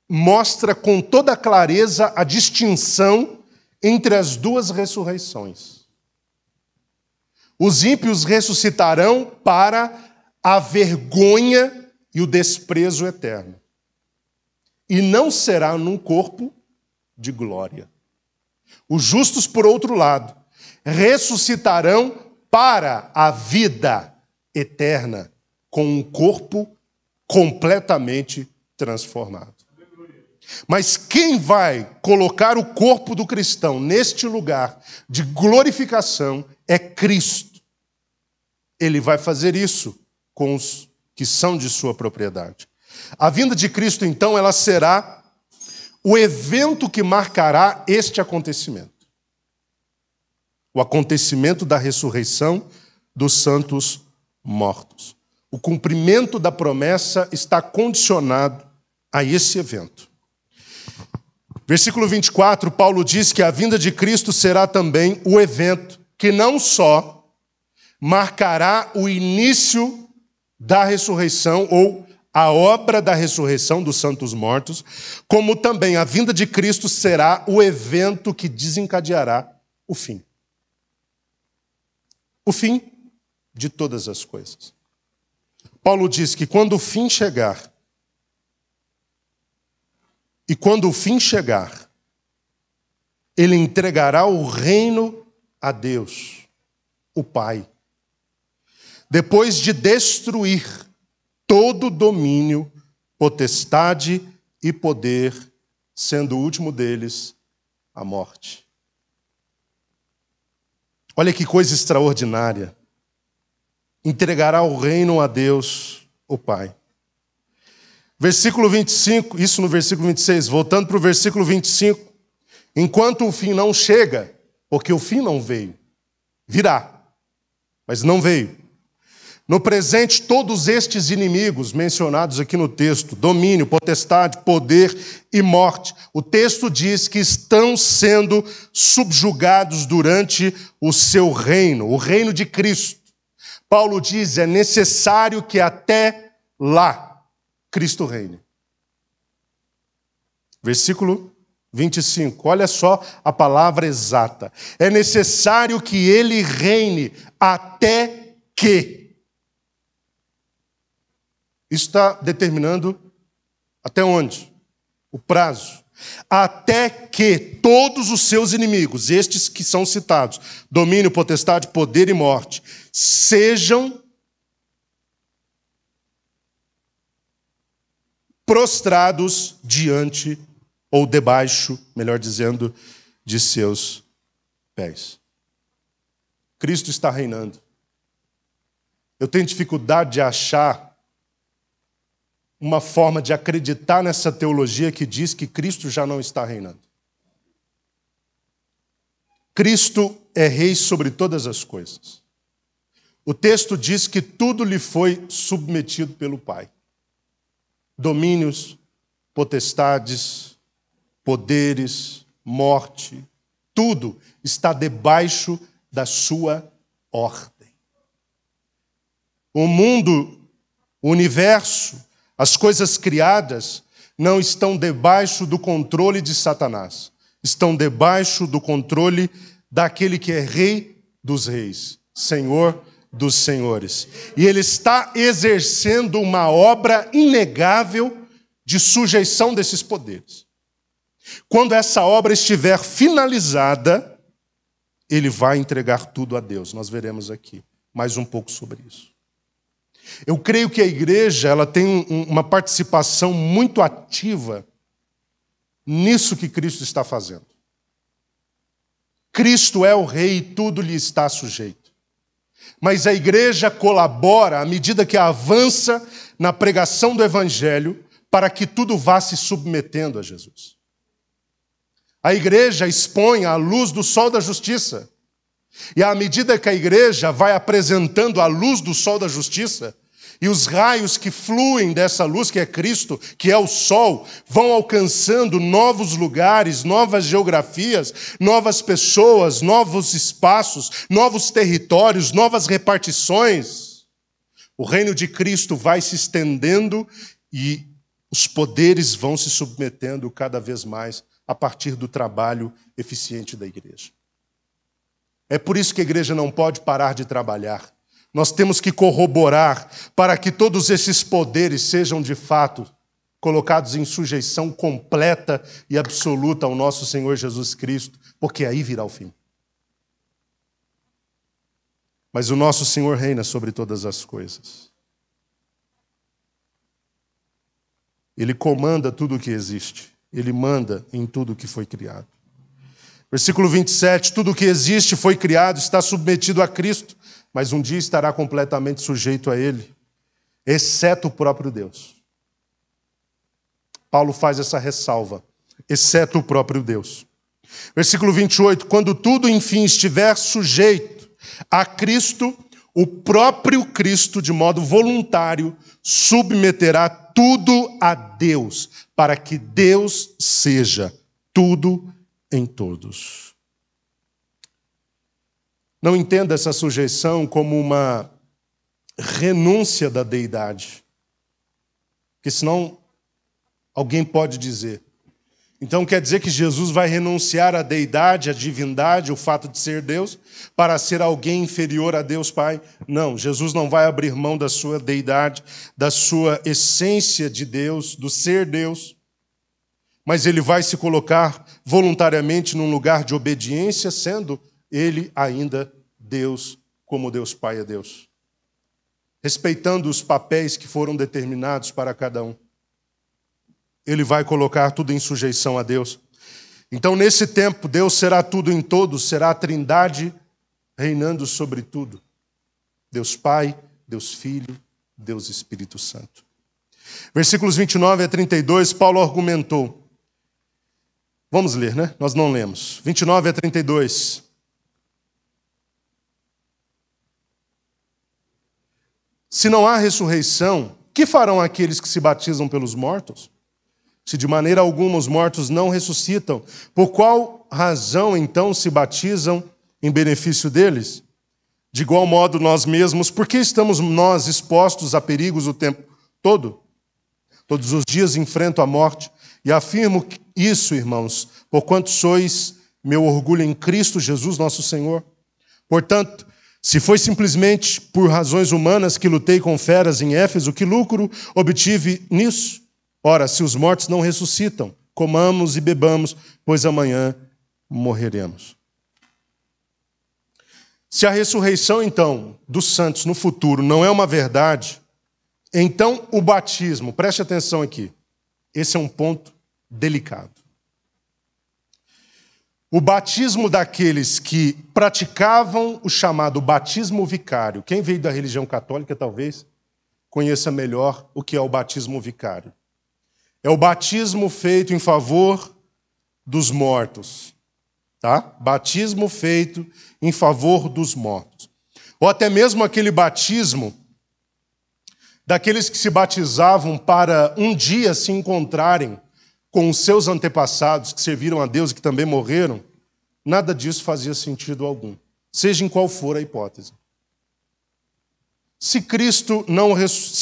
mostra com toda clareza a distinção entre as duas ressurreições. Os ímpios ressuscitarão para a vergonha e o desprezo eterno. E não será num corpo de glória. Os justos, por outro lado, ressuscitarão para a vida eterna, com um corpo completamente transformado. Mas quem vai colocar o corpo do cristão neste lugar de glorificação é Cristo. Ele vai fazer isso com os que são de sua propriedade. A vinda de Cristo, então, ela será o evento que marcará este acontecimento. O acontecimento da ressurreição dos santos mortos. O cumprimento da promessa está condicionado a esse evento. Versículo 24, Paulo diz que a vinda de Cristo será também o evento que não só marcará o início da ressurreição ou a obra da ressurreição dos santos mortos, como também a vinda de Cristo será o evento que desencadeará o fim. O fim de todas as coisas. Paulo diz que quando o fim chegar, ele entregará o reino a Deus, o Pai. Depois de destruir todo domínio, potestade e poder, sendo o último deles a morte. Olha que coisa extraordinária. Entregará o reino a Deus, o Pai. Versículo 25, isso no versículo 26, voltando para o versículo 25. Enquanto o fim não chega, porque o fim não veio, virá, mas não veio. No presente, todos estes inimigos mencionados aqui no texto, domínio, potestade, poder e morte, o texto diz que estão sendo subjugados durante o seu reino, o reino de Cristo. Paulo diz, é necessário que até lá Cristo reine. Versículo 25, olha só a palavra exata. É necessário que ele reine até que. Isso está determinando até onde? O prazo. Até que todos os seus inimigos, estes que são citados, domínio, potestade, poder e morte, sejam prostrados diante ou debaixo, melhor dizendo, de seus pés. Cristo está reinando. Eu tenho dificuldade de achar uma forma de acreditar nessa teologia que diz que Cristo já não está reinando. Cristo é rei sobre todas as coisas. O texto diz que tudo lhe foi submetido pelo Pai. Domínios, potestades, poderes, morte, tudo está debaixo da sua ordem. O mundo, o universo, as coisas criadas não estão debaixo do controle de Satanás. Estão debaixo do controle daquele que é Rei dos Reis, Senhor dos Senhores. E ele está exercendo uma obra inegável de sujeição desses poderes. Quando essa obra estiver finalizada, ele vai entregar tudo a Deus. Nós veremos aqui mais um pouco sobre isso. Eu creio que a igreja ela tem uma participação muito ativa nisso que Cristo está fazendo. Cristo é o rei e tudo lhe está sujeito. Mas a igreja colabora à medida que avança na pregação do evangelho para que tudo vá se submetendo a Jesus. A igreja expõe a luz do sol da justiça. E à medida que a igreja vai apresentando a luz do sol da justiça, e os raios que fluem dessa luz, que é Cristo, que é o sol, vão alcançando novos lugares, novas geografias, novas pessoas, novos espaços, novos territórios, novas repartições. O reino de Cristo vai se estendendo e os poderes vão se submetendo cada vez mais a partir do trabalho eficiente da igreja. É por isso que a igreja não pode parar de trabalhar. Nós temos que corroborar para que todos esses poderes sejam, de fato, colocados em sujeição completa e absoluta ao nosso Senhor Jesus Cristo, porque aí virá o fim. Mas o nosso Senhor reina sobre todas as coisas. Ele comanda tudo o que existe. Ele manda em tudo o que foi criado. Versículo 27, tudo o que existe foi criado, está submetido a Cristo, mas um dia estará completamente sujeito a Ele, exceto o próprio Deus. Paulo faz essa ressalva, exceto o próprio Deus. Versículo 28, quando tudo, enfim, estiver sujeito a Cristo, o próprio Cristo, de modo voluntário, submeterá tudo a Deus, para que Deus seja tudo em todos. Não entenda essa sujeição como uma renúncia da deidade, porque senão alguém pode dizer: então quer dizer que Jesus vai renunciar à deidade, à divindade, o fato de ser Deus, para ser alguém inferior a Deus Pai? Não, Jesus não vai abrir mão da sua deidade, da sua essência de Deus, do ser Deus, mas ele vai se colocar voluntariamente num lugar de obediência, sendo ele ainda Deus, como Deus Pai é Deus, respeitando os papéis que foram determinados para cada um. Ele vai colocar tudo em sujeição a Deus. Então, nesse tempo, Deus será tudo em todos, será a Trindade reinando sobre tudo. Deus Pai, Deus Filho, Deus Espírito Santo. Versículos 29 a 32, Paulo argumentou. Vamos ler, né? Nós não lemos. 29 a 32. Se não há ressurreição, que farão aqueles que se batizam pelos mortos? Se de maneira alguma os mortos não ressuscitam, por qual razão então se batizam em benefício deles? De igual modo nós mesmos, por que estamos nós expostos a perigos o tempo todo? Todos os dias enfrento a morte e afirmo isso, irmãos, porquanto sois meu orgulho em Cristo Jesus nosso Senhor. Portanto, se foi simplesmente por razões humanas que lutei com feras em Éfeso, que lucro obtive nisso? Ora, se os mortos não ressuscitam, comamos e bebamos, pois amanhã morreremos. Se a ressurreição, então, dos santos no futuro não é uma verdade, então o batismo, preste atenção aqui, esse é um ponto delicado. O batismo daqueles que praticavam o chamado batismo vicário, quem veio da religião católica talvez conheça melhor o que é o batismo vicário. É o batismo feito em favor dos mortos, tá? Batismo feito em favor dos mortos. Ou até mesmo aquele batismo daqueles que se batizavam para um dia se encontrarem com os seus antepassados que serviram a Deus e que também morreram. Nada disso fazia sentido algum, seja em qual for a hipótese. Se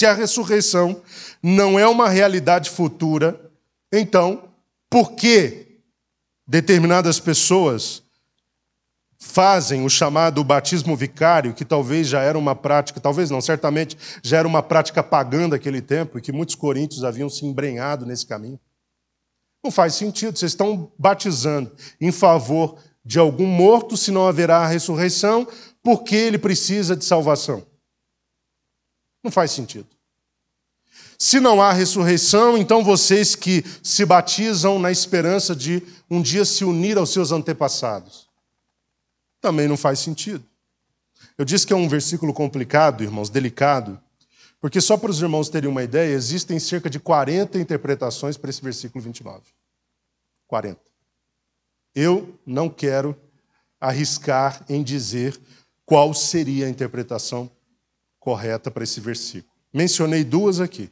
a ressurreição não é uma realidade futura, então, por que determinadas pessoas fazem o chamado batismo vicário, que talvez já era uma prática, talvez não, certamente já era uma prática pagã daquele tempo, e que muitos coríntios haviam se embrenhado nesse caminho? Não faz sentido, vocês estão batizando em favor de algum morto, se não haverá a ressurreição, porque ele precisa de salvação. Não faz sentido. Se não há ressurreição, então vocês que se batizam na esperança de um dia se unir aos seus antepassados. Também não faz sentido. Eu disse que é um versículo complicado, irmãos, delicado, porque só para os irmãos terem uma ideia, existem cerca de 40 interpretações para esse versículo 29. 40. Eu não quero arriscar em dizer qual seria a interpretação correta para esse versículo. Mencionei 2 aqui,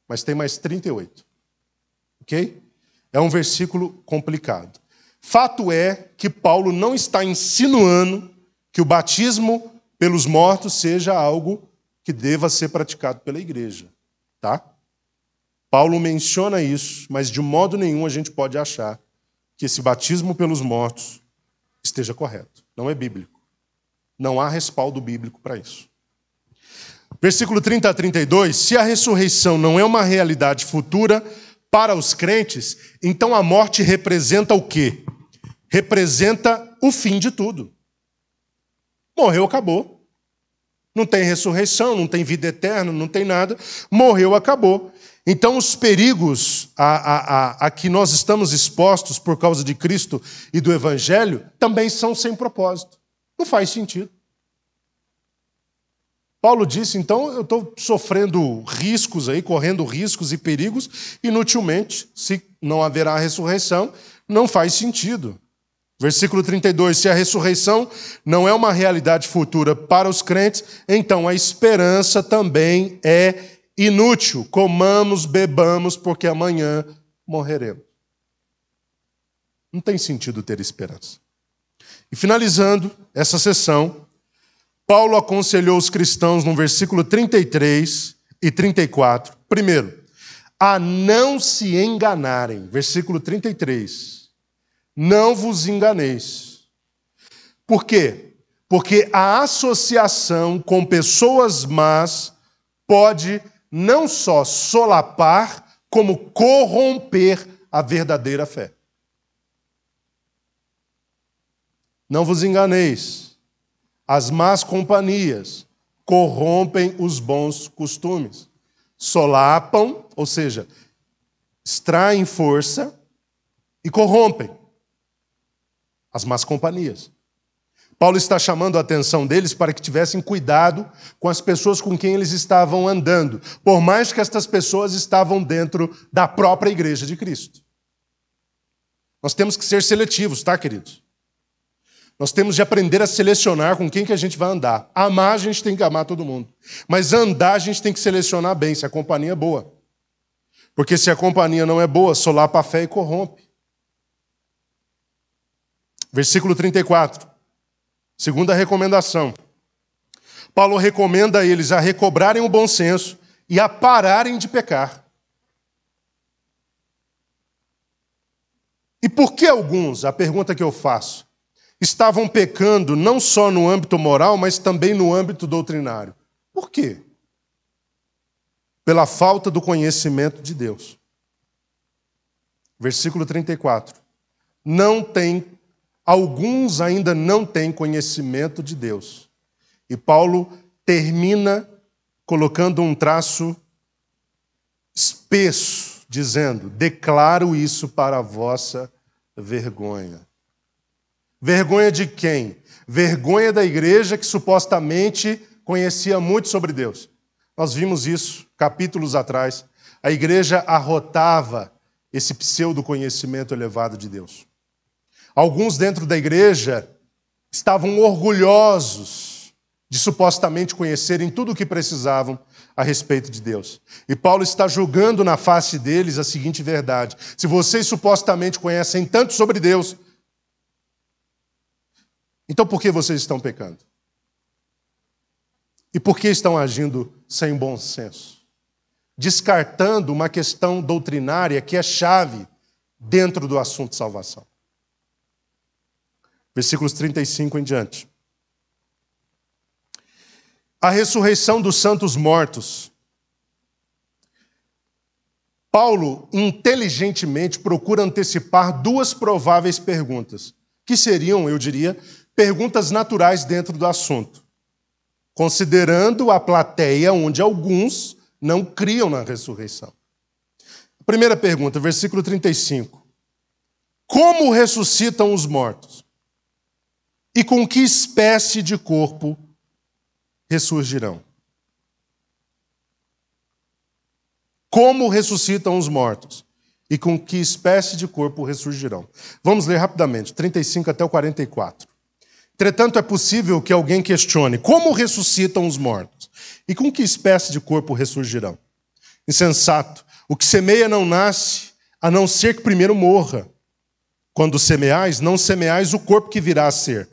mas tem mais 38. Ok? É um versículo complicado. Fato é que Paulo não está insinuando que o batismo pelos mortos seja algo que deva ser praticado pela igreja. Tá? Paulo menciona isso, mas de modo nenhum a gente pode achar que esse batismo pelos mortos esteja correto. Não é bíblico. Não há respaldo bíblico para isso. Versículo 30 a 32, se a ressurreição não é uma realidade futura para os crentes, então a morte representa o quê? Representa o fim de tudo. Morreu, acabou. Não tem ressurreição, não tem vida eterna, não tem nada. Morreu, acabou. Então os perigos a que nós estamos expostos por causa de Cristo e do Evangelho também são sem propósito. Não faz sentido. Paulo disse, então, eu estou sofrendo riscos aí, correndo riscos e perigos, inutilmente, se não haverá ressurreição, não faz sentido. Versículo 32, se a ressurreição não é uma realidade futura para os crentes, então a esperança também é inútil. Comamos, bebamos, porque amanhã morreremos. Não tem sentido ter esperança. E finalizando essa sessão, Paulo aconselhou os cristãos no versículo 33 e 34, primeiro, a não se enganarem. Versículo 33. Não vos enganeis. Por quê? Porque a associação com pessoas más pode não só solapar, como corromper a verdadeira fé. Não vos enganeis. As más companhias corrompem os bons costumes. Solapam, ou seja, extraem força e corrompem as más companhias. Paulo está chamando a atenção deles para que tivessem cuidado com as pessoas com quem eles estavam andando, por mais que estas pessoas estavam dentro da própria igreja de Cristo. Nós temos que ser seletivos, tá, queridos? Nós temos de aprender a selecionar com quem que a gente vai andar. Amar, a gente tem que amar todo mundo. Mas andar, a gente tem que selecionar bem, se a companhia é boa. Porque se a companhia não é boa, solapa a fé e corrompe. Versículo 34. Segunda recomendação. Paulo recomenda a eles a recobrarem o bom senso e a pararem de pecar. E por que alguns, a pergunta que eu faço, estavam pecando não só no âmbito moral, mas também no âmbito doutrinário? Por quê? Pela falta do conhecimento de Deus. Versículo 34. Alguns ainda não têm conhecimento de Deus. E Paulo termina colocando um traço espesso, dizendo, declaro isso para a vossa vergonha. Vergonha de quem? Vergonha da igreja que supostamente conhecia muito sobre Deus. Nós vimos isso capítulos atrás. A igreja arrotava esse pseudo-conhecimento elevado de Deus. Alguns dentro da igreja estavam orgulhosos de supostamente conhecerem tudo o que precisavam a respeito de Deus. E Paulo está julgando na face deles a seguinte verdade: se vocês supostamente conhecem tanto sobre Deus, então por que vocês estão pecando? E por que estão agindo sem bom senso? Descartando uma questão doutrinária que é chave dentro do assunto de salvação. Versículos 35 em diante. A ressurreição dos santos mortos. Paulo inteligentemente procura antecipar duas prováveis perguntas, que seriam, eu diria, perguntas naturais dentro do assunto, considerando a plateia onde alguns não criam na ressurreição. A primeira pergunta, versículo 35. Como ressuscitam os mortos? E com que espécie de corpo ressurgirão? Como ressuscitam os mortos? E com que espécie de corpo ressurgirão? Vamos ler rapidamente, 35 até o 44. Entretanto, é possível que alguém questione: como ressuscitam os mortos? E com que espécie de corpo ressurgirão? Insensato, o que semeia não nasce, a não ser que primeiro morra. Quando semeais, não semeais o corpo que virá a ser,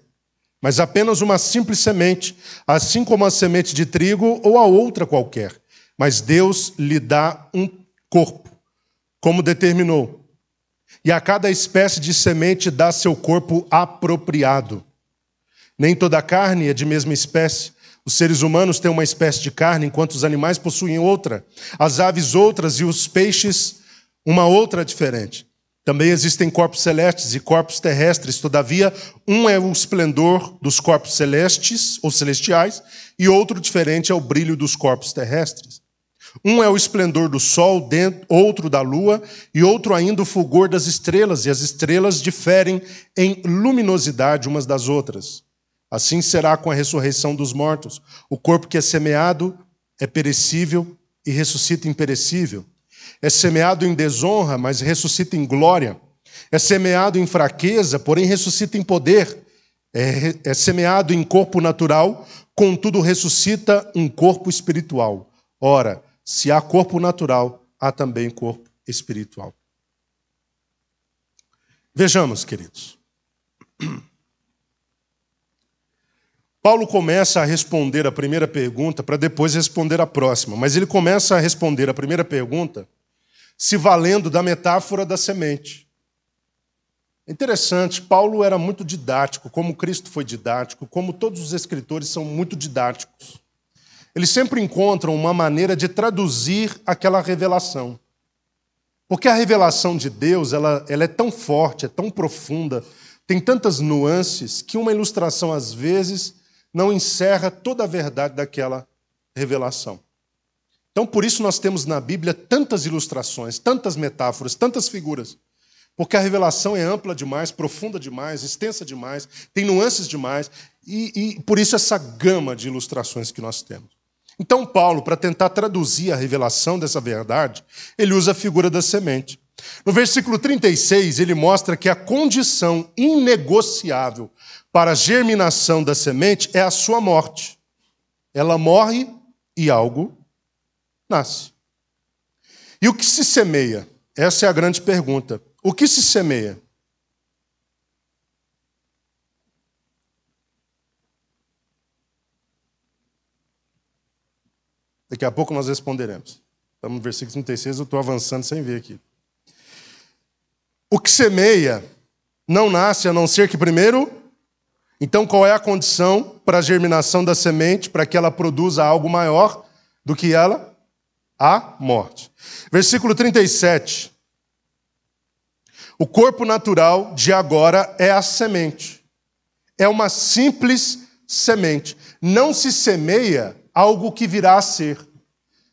mas apenas uma simples semente, assim como a semente de trigo ou a outra qualquer. Mas Deus lhe dá um corpo, como determinou. E a cada espécie de semente dá seu corpo apropriado. Nem toda a carne é de mesma espécie. Os seres humanos têm uma espécie de carne, enquanto os animais possuem outra. As aves outras e os peixes uma outra diferente. Também existem corpos celestes e corpos terrestres, todavia, um é o esplendor dos corpos celestes ou celestiais, e outro diferente é o brilho dos corpos terrestres. Um é o esplendor do sol, outro da lua, e outro ainda o fulgor das estrelas, e as estrelas diferem em luminosidade umas das outras. Assim será com a ressurreição dos mortos. O corpo que é semeado é perecível e ressuscita imperecível. É semeado em desonra, mas ressuscita em glória. É semeado em fraqueza, porém ressuscita em poder. É semeado em corpo natural, contudo ressuscita um corpo espiritual. Ora, se há corpo natural, há também corpo espiritual. Vejamos, queridos. Paulo começa a responder a primeira pergunta para depois responder a próxima. Mas ele começa a responder a primeira pergunta se valendo da metáfora da semente. É interessante, Paulo era muito didático, como Cristo foi didático, como todos os escritores são muito didáticos. Eles sempre encontram uma maneira de traduzir aquela revelação. Porque a revelação de Deus ela é tão forte, é tão profunda, tem tantas nuances, que uma ilustração, às vezes, não encerra toda a verdade daquela revelação. Então, por isso nós temos na Bíblia tantas ilustrações, tantas metáforas, tantas figuras. Porque a revelação é ampla demais, profunda demais, extensa demais, tem nuances demais, e por isso essa gama de ilustrações que nós temos. Então, Paulo, para tentar traduzir a revelação dessa verdade, ele usa a figura da semente. No versículo 36, ele mostra que a condição inegociável para a germinação da semente é a sua morte. Ela morre e algo nasce. E o que se semeia? Essa é a grande pergunta. O que se semeia? Daqui a pouco nós responderemos. Estamos no versículo 36, eu estou avançando sem ver aqui. O que semeia não nasce a não ser que primeiro... Então, qual é a condição para a germinação da semente, para que ela produza algo maior do que ela? A morte. Versículo 37. O corpo natural de agora é a semente. É uma simples semente. Não se semeia algo que virá a ser.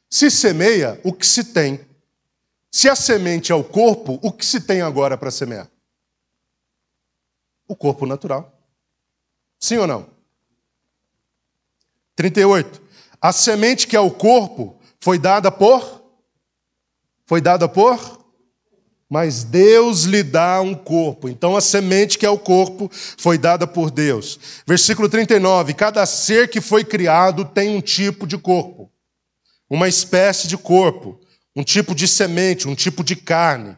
Se semeia o que se tem. Se a semente é o corpo, o que se tem agora para semear? O corpo natural. Sim ou não? 38. A semente que é o corpo foi dada por? Mas Deus lhe dá um corpo. Então a semente que é o corpo foi dada por Deus. Versículo 39. Cada ser que foi criado tem um tipo de corpo. Uma espécie de corpo. Um tipo de semente, um tipo de carne.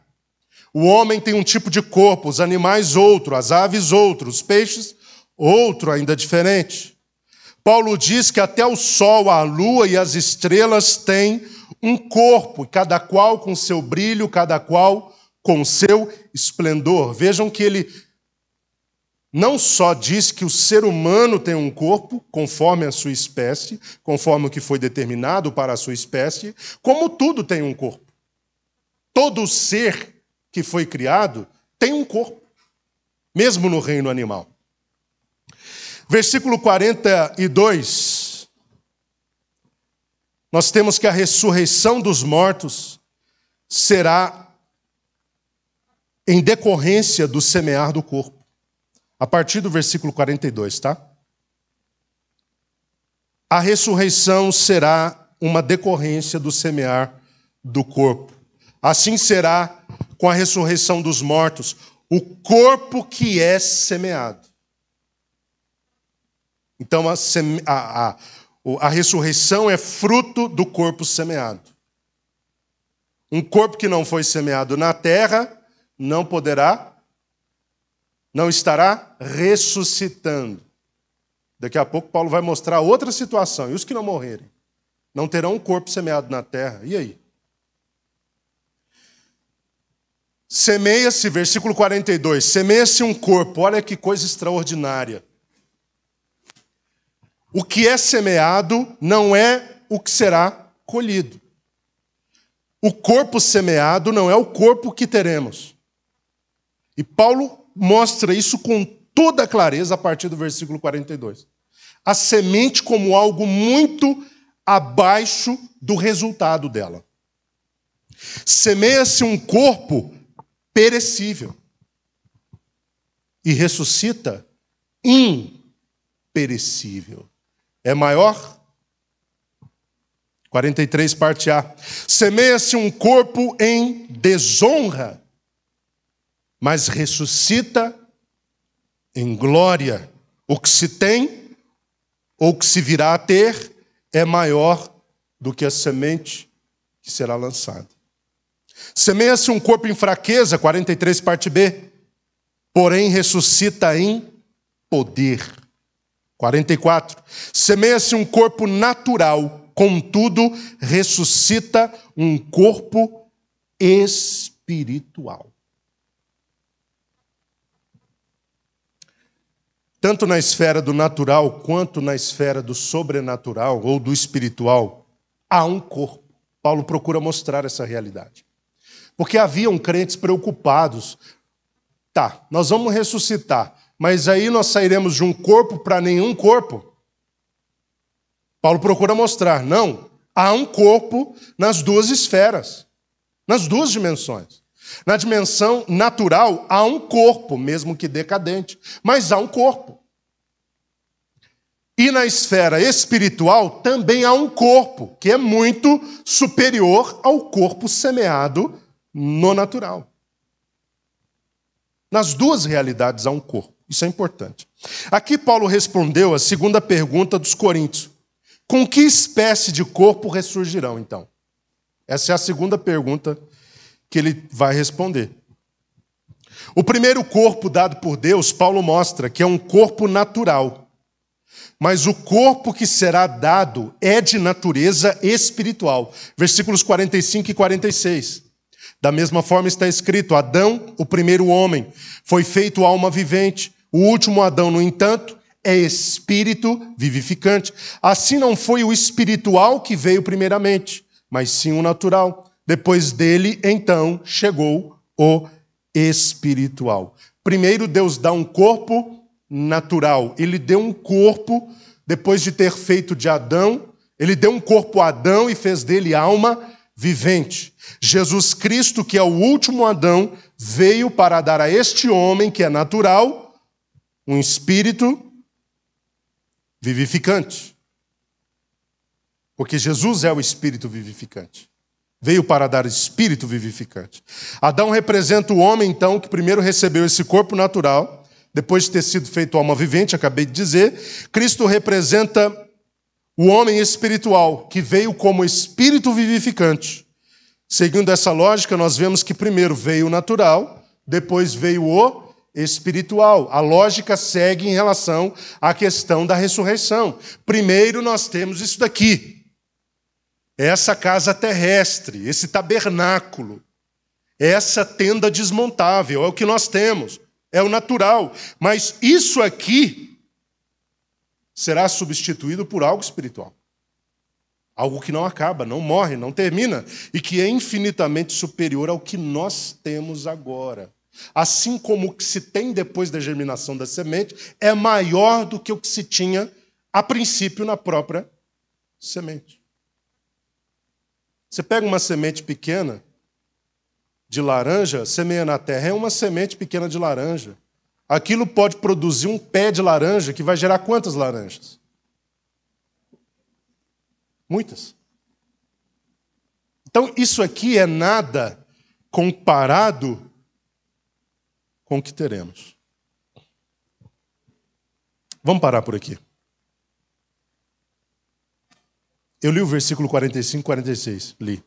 O homem tem um tipo de corpo, os animais outro, as aves outro, os peixes outro ainda diferente. Paulo diz que até o sol, a lua e as estrelas têm um corpo, cada qual com seu brilho, cada qual com seu esplendor. Vejam que ele não só diz que o ser humano tem um corpo, conforme a sua espécie, conforme o que foi determinado para a sua espécie, como tudo tem um corpo. Todo ser que foi criado tem um corpo, mesmo no reino animal. Versículo 42, nós temos que a ressurreição dos mortos será em decorrência do semear do corpo. A partir do versículo 42, tá? A ressurreição será uma decorrência do semear do corpo. Assim será com a ressurreição dos mortos, o corpo que é semeado. Então, a ressurreição é fruto do corpo semeado. Um corpo que não foi semeado na terra não estará ressuscitando. Daqui a pouco Paulo vai mostrar outra situação. E os que não morrerem não terão um corpo semeado na terra. E aí? Semeia-se, versículo 42, semeia-se um corpo. Olha que coisa extraordinária. O que é semeado não é o que será colhido. O corpo semeado não é o corpo que teremos. E Paulo mostra isso com toda clareza a partir do versículo 42. A semente como algo muito abaixo do resultado dela. Semeia-se um corpo perecível e ressuscita imperecível. É maior? 43, parte A. Semeia-se um corpo em desonra mas ressuscita em glória. O que se tem, ou que se virá a ter, é maior do que a semente que será lançada. Semeia-se um corpo em fraqueza, 43, parte B, porém ressuscita em poder. 44. Semeia-se um corpo natural, contudo ressuscita um corpo espiritual. Tanto na esfera do natural quanto na esfera do sobrenatural ou do espiritual, há um corpo. Paulo procura mostrar essa realidade. Porque haviam crentes preocupados. Tá, nós vamos ressuscitar, mas aí nós sairemos de um corpo para nenhum corpo. Paulo procura mostrar, não, há um corpo nas duas esferas, nas duas dimensões. Na dimensão natural, há um corpo, mesmo que decadente, mas há um corpo. E na esfera espiritual, também há um corpo, que é muito superior ao corpo semeado no natural. Nas duas realidades há um corpo. Isso é importante. Aqui Paulo respondeu a segunda pergunta dos coríntios. Com que espécie de corpo ressurgirão, então? Essa é a segunda pergunta que ele vai responder. O primeiro corpo dado por Deus, Paulo mostra que é um corpo natural. Mas o corpo que será dado é de natureza espiritual. Versículos 45 e 46. Da mesma forma está escrito, Adão, o primeiro homem, foi feito alma vivente. O último Adão, no entanto, é espírito vivificante. Assim não foi o espiritual que veio primeiramente, mas sim o natural. Depois dele, então, chegou o espiritual. Primeiro Deus dá um corpo natural. Ele deu um corpo, depois de ter feito de Adão, ele deu um corpo a Adão e fez dele alma vivente. Jesus Cristo, que é o último Adão, veio para dar a este homem, que é natural, um espírito vivificante. Porque Jesus é o espírito vivificante. Veio para dar espírito vivificante. Adão representa o homem, então, que primeiro recebeu esse corpo natural, depois de ter sido feito alma vivente, acabei de dizer. Cristo representa o homem espiritual, que veio como espírito vivificante. Seguindo essa lógica, nós vemos que primeiro veio o natural, depois veio o espiritual. A lógica segue em relação à questão da ressurreição. Primeiro nós temos isso daqui. Essa casa terrestre, esse tabernáculo, essa tenda desmontável, é o que nós temos, é o natural. Mas isso aqui será substituído por algo espiritual. Algo que não acaba, não morre, não termina, e que é infinitamente superior ao que nós temos agora. Assim como o que se tem depois da germinação da semente é maior do que o que se tinha a princípio na própria semente. Você pega uma semente pequena de laranja, semeia na terra, é uma semente pequena de laranja. Aquilo pode produzir um pé de laranja que vai gerar quantas laranjas? Muitas. Então, isso aqui é nada comparado com o que teremos. Vamos parar por aqui. Eu li o versículo 45 e 46. Li.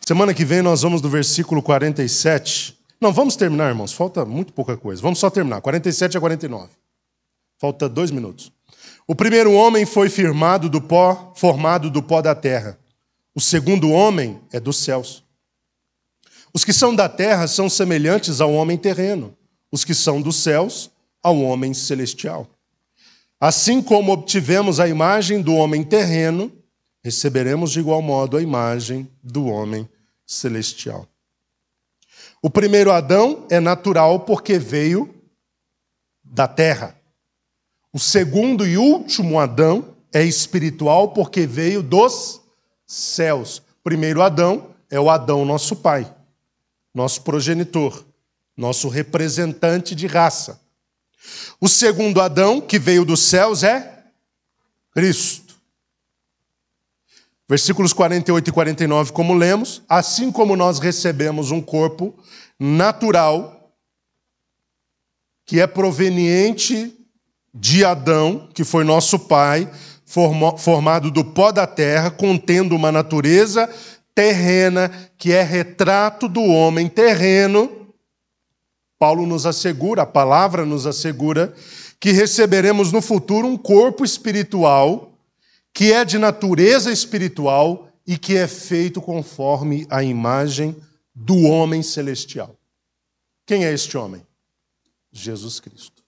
Semana que vem nós vamos do versículo 47. Não, vamos terminar, irmãos. Falta muito pouca coisa. Vamos só terminar. 47 a 49. Falta 2 minutos. O primeiro homem foi formado do pó da terra. O segundo homem é dos céus. Os que são da terra são semelhantes ao homem terreno. Os que são dos céus, ao homem celestial. Assim como obtivemos a imagem do homem terreno, receberemos de igual modo a imagem do homem celestial. O primeiro Adão é natural porque veio da terra. O segundo e último Adão é espiritual porque veio dos céus. O primeiro Adão é o Adão, nosso pai, nosso progenitor, nosso representante de raça. O segundo Adão, que veio dos céus, é Cristo. Versículos 48 e 49, como lemos, assim como nós recebemos um corpo natural, que é proveniente de Adão, que foi nosso pai, formado do pó da terra, contendo uma natureza terrena, que é retrato do homem terreno. Paulo nos assegura, a palavra nos assegura, que receberemos no futuro um corpo espiritual, que é de natureza espiritual e que é feito conforme a imagem do homem celestial. Quem é este homem? Jesus Cristo.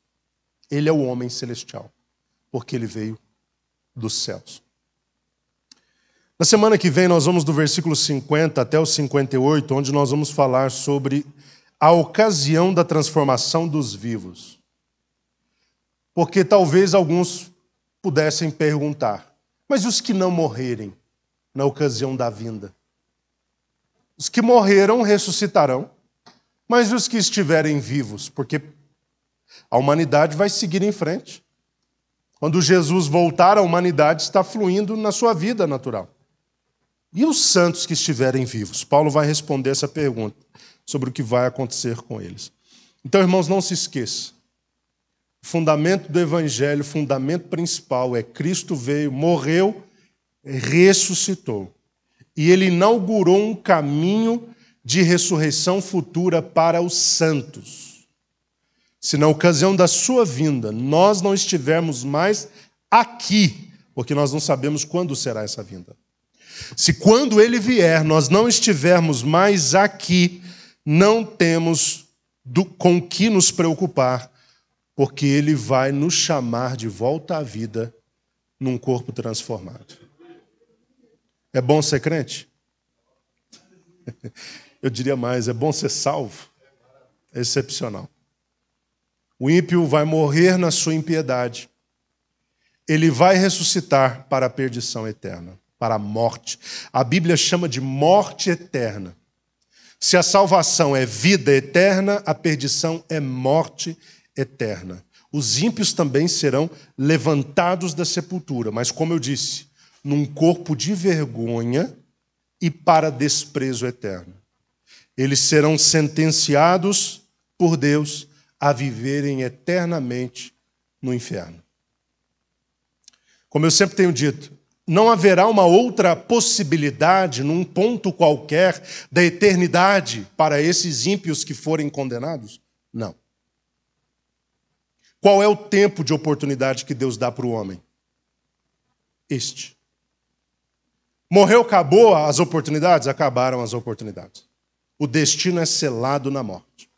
Ele é o homem celestial, porque ele veio dos céus. Na semana que vem nós vamos do versículo 50 até o 58, onde nós vamos falar sobre a ocasião da transformação dos vivos. Porque talvez alguns pudessem perguntar, mas os que não morrerem na ocasião da vinda? Os que morreram ressuscitarão, mas os que estiverem vivos, porque a humanidade vai seguir em frente. Quando Jesus voltar, a humanidade está fluindo na sua vida natural. E os santos que estiverem vivos? Paulo vai responder essa pergunta sobre o que vai acontecer com eles. Então, irmãos, não se esqueça. O fundamento do Evangelho, o fundamento principal é Cristo veio, morreu, ressuscitou. E ele inaugurou um caminho de ressurreição futura para os santos. Se na ocasião da sua vinda nós não estivermos mais aqui, porque nós não sabemos quando será essa vinda. Se quando ele vier nós não estivermos mais aqui, não temos com que nos preocupar, porque ele vai nos chamar de volta à vida num corpo transformado. É bom ser crente? Eu diria mais, é bom ser salvo? É excepcional. O ímpio vai morrer na sua impiedade. Ele vai ressuscitar para a perdição eterna, para a morte. A Bíblia chama de morte eterna. Se a salvação é vida eterna, a perdição é morte eterna. Os ímpios também serão levantados da sepultura, mas, como eu disse, num corpo de vergonha e para desprezo eterno. Eles serão sentenciados por Deus a viverem eternamente no inferno. Como eu sempre tenho dito, não haverá uma outra possibilidade num ponto qualquer da eternidade para esses ímpios que forem condenados? Não. Qual é o tempo de oportunidade que Deus dá para o homem? Este. Morreu, acabou as oportunidades? Acabaram as oportunidades. O destino é selado na morte.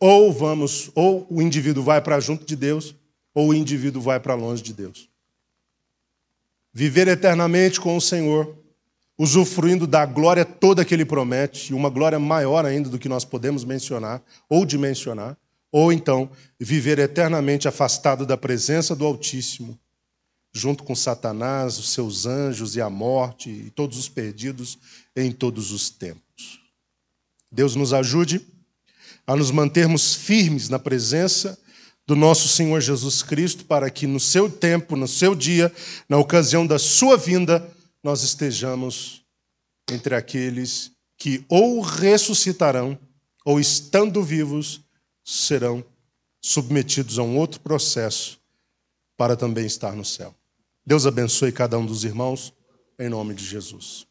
Ou o indivíduo vai para junto de Deus, ou o indivíduo vai para longe de Deus. Viver eternamente com o Senhor, usufruindo da glória toda que Ele promete, e uma glória maior ainda do que nós podemos mencionar, ou dimensionar, ou então viver eternamente afastado da presença do Altíssimo, junto com Satanás, os seus anjos e a morte, e todos os perdidos em todos os tempos. Deus nos ajude a nos mantermos firmes na presença do nosso Senhor Jesus Cristo, para que no seu tempo, no seu dia, na ocasião da sua vinda, nós estejamos entre aqueles que ou ressuscitarão, ou estando vivos, serão submetidos a um outro processo para também estar no céu. Deus abençoe cada um dos irmãos, em nome de Jesus.